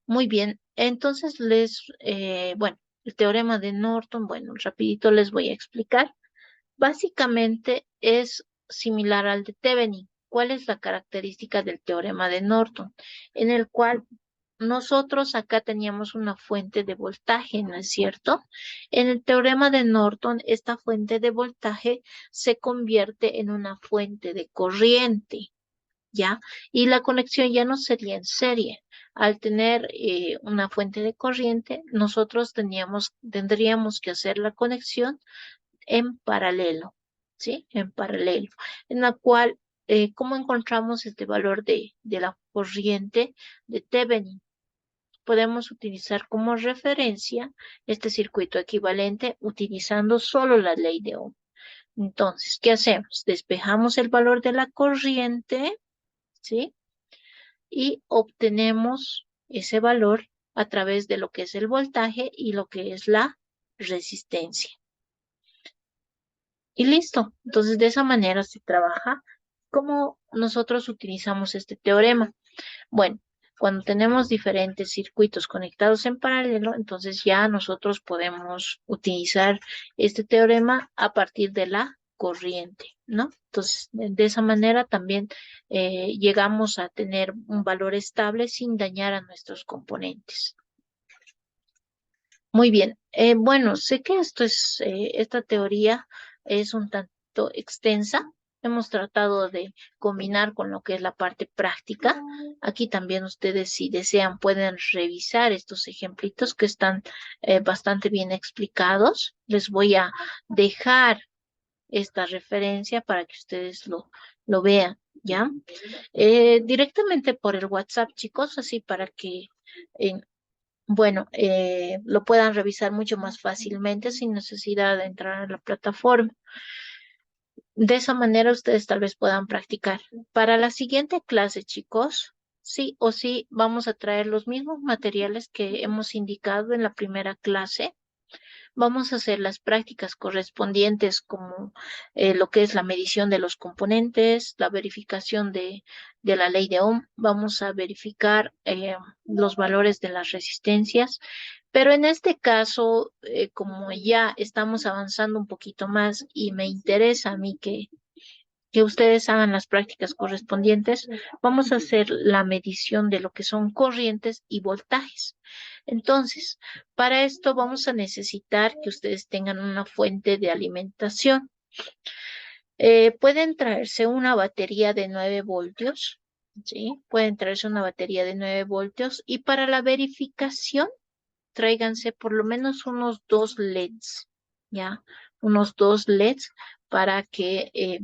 A: Muy bien, entonces bueno, el teorema de Norton, bueno, rapidito les voy a explicar. Básicamente es similar al de Thevenin. ¿Cuál es la característica del teorema de Norton? En el cual nosotros acá teníamos una fuente de voltaje, ¿no es cierto? En el teorema de Norton, esta fuente de voltaje se convierte en una fuente de corriente, ¿ya? Y la conexión ya no sería en serie. Al tener una fuente de corriente, nosotros tendríamos que hacer la conexión en paralelo, ¿sí? En paralelo, en la cual, ¿cómo encontramos este valor de la corriente de Thevenin? Podemos utilizar como referencia este circuito equivalente utilizando solo la ley de Ohm. Entonces, ¿qué hacemos? Despejamos el valor de la corriente, ¿sí? Y obtenemos ese valor a través de lo que es el voltaje y lo que es la resistencia. Y listo. Entonces, de esa manera se trabaja como nosotros utilizamos este teorema. Bueno, cuando tenemos diferentes circuitos conectados en paralelo, entonces ya nosotros podemos utilizar este teorema a partir de la corriente, ¿no? Entonces, de esa manera también llegamos a tener un valor estable sin dañar a nuestros componentes. Muy bien. Bueno, sé que esta teoría es un tanto extensa. Hemos tratado de combinar con lo que es la parte práctica. Aquí también ustedes, si desean, pueden revisar estos ejemplitos que están bastante bien explicados. Les voy a dejar esta referencia para que ustedes lo vean, ¿ya? Directamente por el WhatsApp, chicos, así para que bueno, lo puedan revisar mucho más fácilmente sin necesidad de entrar a la plataforma. De esa manera ustedes tal vez puedan practicar. Para la siguiente clase, chicos, sí o sí vamos a traer los mismos materiales que hemos indicado en la primera clase. Vamos a hacer las prácticas correspondientes como lo que es la medición de los componentes, la verificación de la ley de Ohm. Vamos a verificar los valores de las resistencias. Pero en este caso, como ya estamos avanzando un poquito más y me interesa a mí que ustedes hagan las prácticas correspondientes, vamos a hacer la medición de lo que son corrientes y voltajes. Entonces, para esto vamos a necesitar que ustedes tengan una fuente de alimentación. Pueden traerse una batería de 9 voltios, ¿sí? Pueden traerse una batería de 9 voltios y para la verificación, tráiganse por lo menos unos 2 LEDs, ¿ya? Unos 2 LEDs para que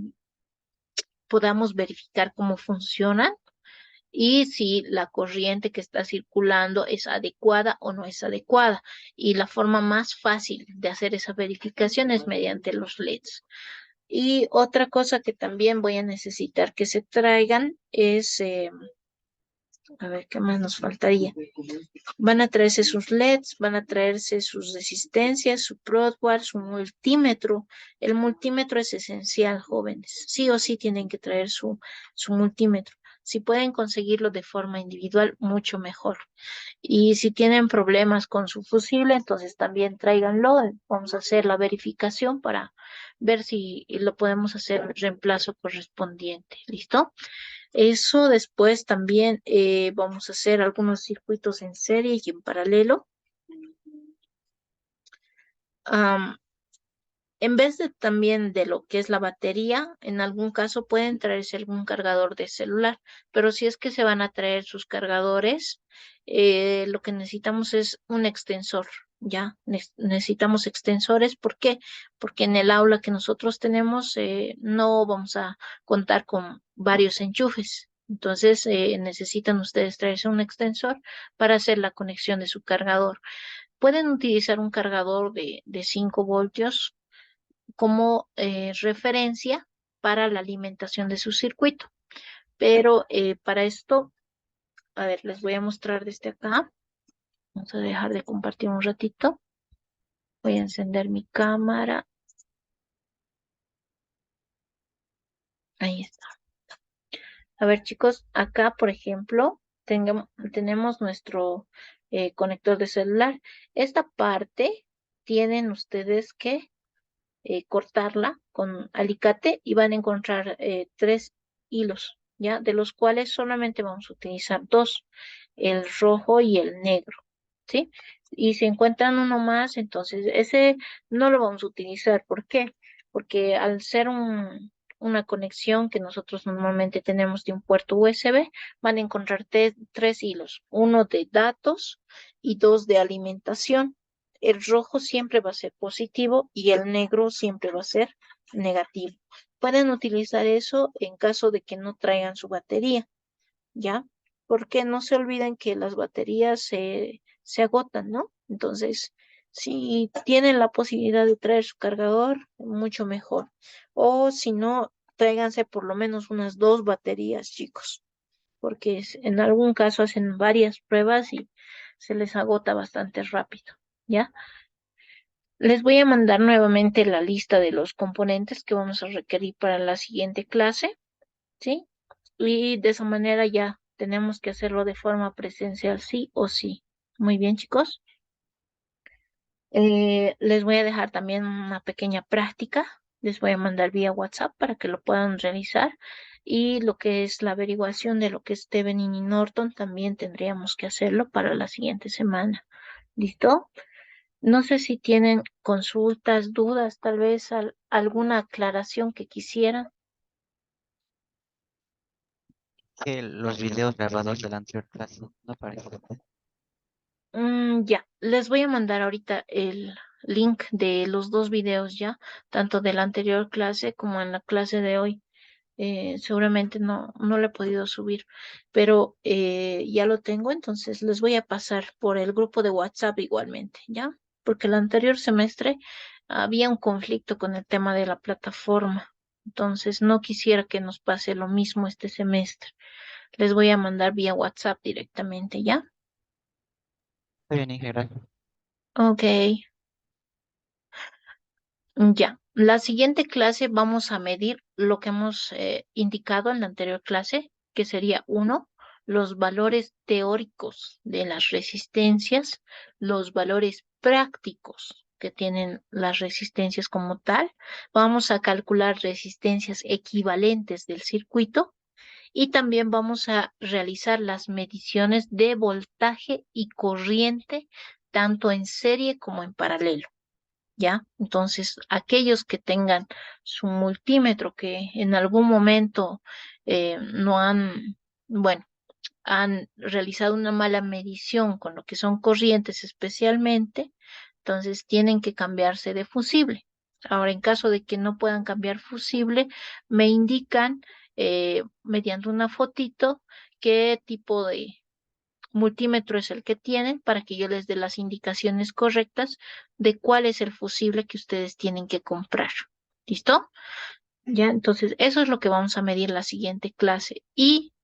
A: podamos verificar cómo funcionan y si la corriente que está circulando es adecuada o no es adecuada. Y la forma más fácil de hacer esa verificación es mediante los LEDs. Y otra cosa que también voy a necesitar que se traigan es, a ver, ¿qué más nos faltaría? Van a traerse sus LEDs, van a traerse sus resistencias, su Prodwall, su multímetro. El multímetro es esencial, jóvenes. Sí o sí tienen que traer su multímetro. Si pueden conseguirlo de forma individual, mucho mejor. Y si tienen problemas con su fusible, entonces también tráiganlo. Vamos a hacer la verificación para ver si lo podemos hacer el reemplazo correspondiente. ¿Listo? Eso después también vamos a hacer algunos circuitos en serie y en paralelo. Am, En vez de también de lo que es la batería, en algún caso pueden traerse algún cargador de celular, pero si es que se van a traer sus cargadores, lo que necesitamos es un extensor, ¿ya? Necesitamos extensores, ¿por qué? Porque en el aula que nosotros tenemos no vamos a contar con varios enchufes. Entonces necesitan ustedes traerse un extensor para hacer la conexión de su cargador. Pueden utilizar un cargador de 5 voltios como referencia para la alimentación de su circuito. Pero para esto, a ver, les voy a mostrar desde acá. Vamos a dejar de compartir un ratito. Voy a encender mi cámara. Ahí está. A ver, chicos, acá, por ejemplo, tenemos nuestro conector de celular. Esta parte tienen ustedes que cortarla con alicate y van a encontrar 3 hilos, ¿ya? De los cuales solamente vamos a utilizar dos, el rojo y el negro, ¿sí? Y si encuentran uno más, entonces ese no lo vamos a utilizar. ¿Por qué? Porque al ser una conexión que nosotros normalmente tenemos de un puerto USB, van a encontrar 3 hilos, uno de datos y dos de alimentación. El rojo siempre va a ser positivo y el negro siempre va a ser negativo. Pueden utilizar eso en caso de que no traigan su batería, ¿ya? Porque no se olviden que las baterías se agotan, ¿no? Entonces, si tienen la posibilidad de traer su cargador, mucho mejor. O si no, tráiganse por lo menos unas 2 baterías, chicos, porque en algún caso hacen varias pruebas y se les agota bastante rápido, ¿ya? Les voy a mandar nuevamente la lista de los componentes que vamos a requerir para la siguiente clase, ¿sí? Y de esa manera ya tenemos que hacerlo de forma presencial, sí o sí. Muy bien, chicos. Les voy a dejar también una pequeña práctica. Les voy a mandar vía WhatsApp para que lo puedan realizar. Y lo que es la averiguación de lo que es Thevenin y Norton también tendríamos que hacerlo para la siguiente semana. ¿Listo? No sé si tienen consultas, dudas, tal vez alguna aclaración que quisieran.
D: Que los videos grabados de la anterior clase no aparecen.
A: Ya, les voy a mandar ahorita el link de los 2 videos ya, tanto de la anterior clase como en la clase de hoy. Seguramente no lo he podido subir, pero ya lo tengo, entonces les voy a pasar por el grupo de WhatsApp igualmente, ¿ya? Porque el anterior semestre había un conflicto con el tema de la plataforma, entonces no quisiera que nos pase lo mismo este semestre. Les voy a mandar vía WhatsApp directamente, ¿ya?
D: Está bien, Inge, gracias.
A: Ok. Ya, la siguiente clase vamos a medir lo que hemos indicado en la anterior clase, que sería uno, los valores teóricos de las resistencias, los valores prácticos que tienen las resistencias como tal. Vamos a calcular resistencias equivalentes del circuito y también vamos a realizar las mediciones de voltaje y corriente, tanto en serie como en paralelo. ¿Ya? Entonces, aquellos que tengan su multímetro que en algún momento no han, bueno, han realizado una mala medición con lo que son corrientes especialmente, entonces tienen que cambiarse de fusible. Ahora, en caso de que no puedan cambiar fusible, me indican mediante una fotito qué tipo de multímetro es el que tienen para que yo les dé las indicaciones correctas de cuál es el fusible que ustedes tienen que comprar. ¿Listo? Ya, entonces eso es lo que vamos a medir la siguiente clase. Y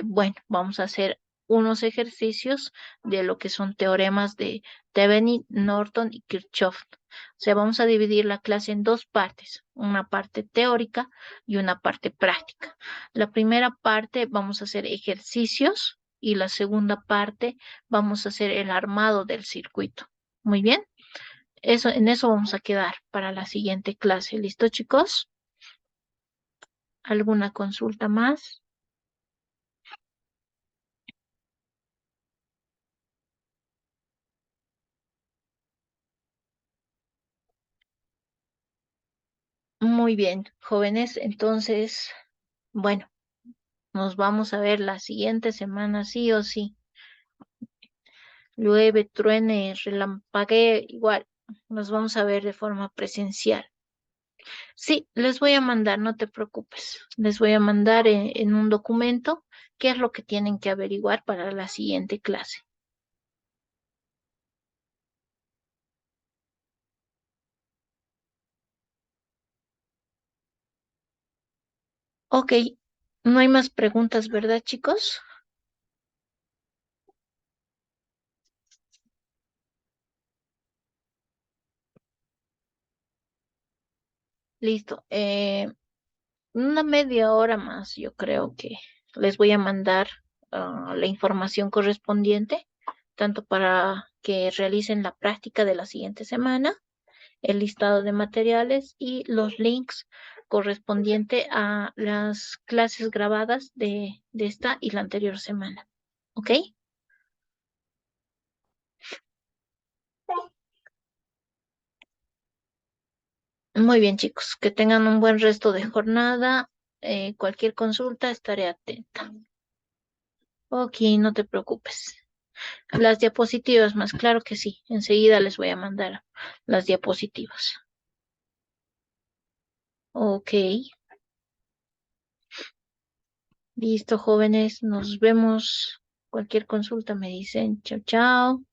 A: bueno, vamos a hacer unos ejercicios de lo que son teoremas de Thevenin, Norton y Kirchhoff. O sea, vamos a dividir la clase en dos partes, una parte teórica y una parte práctica. La primera parte vamos a hacer ejercicios y la segunda parte vamos a hacer el armado del circuito. Muy bien. En eso vamos a quedar para la siguiente clase. ¿Listo, chicos? ¿Alguna consulta más? Muy bien, jóvenes. Entonces, bueno, nos vamos a ver la siguiente semana, sí o sí. Llueve, truene, relampaguee, igual. Nos vamos a ver de forma presencial. Sí, les voy a mandar, no te preocupes. Les voy a mandar en un documento qué es lo que tienen que averiguar para la siguiente clase. Ok, no hay más preguntas, ¿verdad, chicos? Listo. Una media hora más, yo creo que les voy a mandar la información correspondiente, tanto para que realicen la práctica de la siguiente semana, el listado de materiales y los links correspondientes a las clases grabadas de esta y la anterior semana. ¿Ok? Muy bien, chicos. Que tengan un buen resto de jornada. Cualquier consulta, estaré atenta. Ok, no te preocupes. Las diapositivas más, claro que sí. Enseguida les voy a mandar las diapositivas. Ok, listo, jóvenes. Nos vemos. Cualquier consulta me dicen. Chao, chao.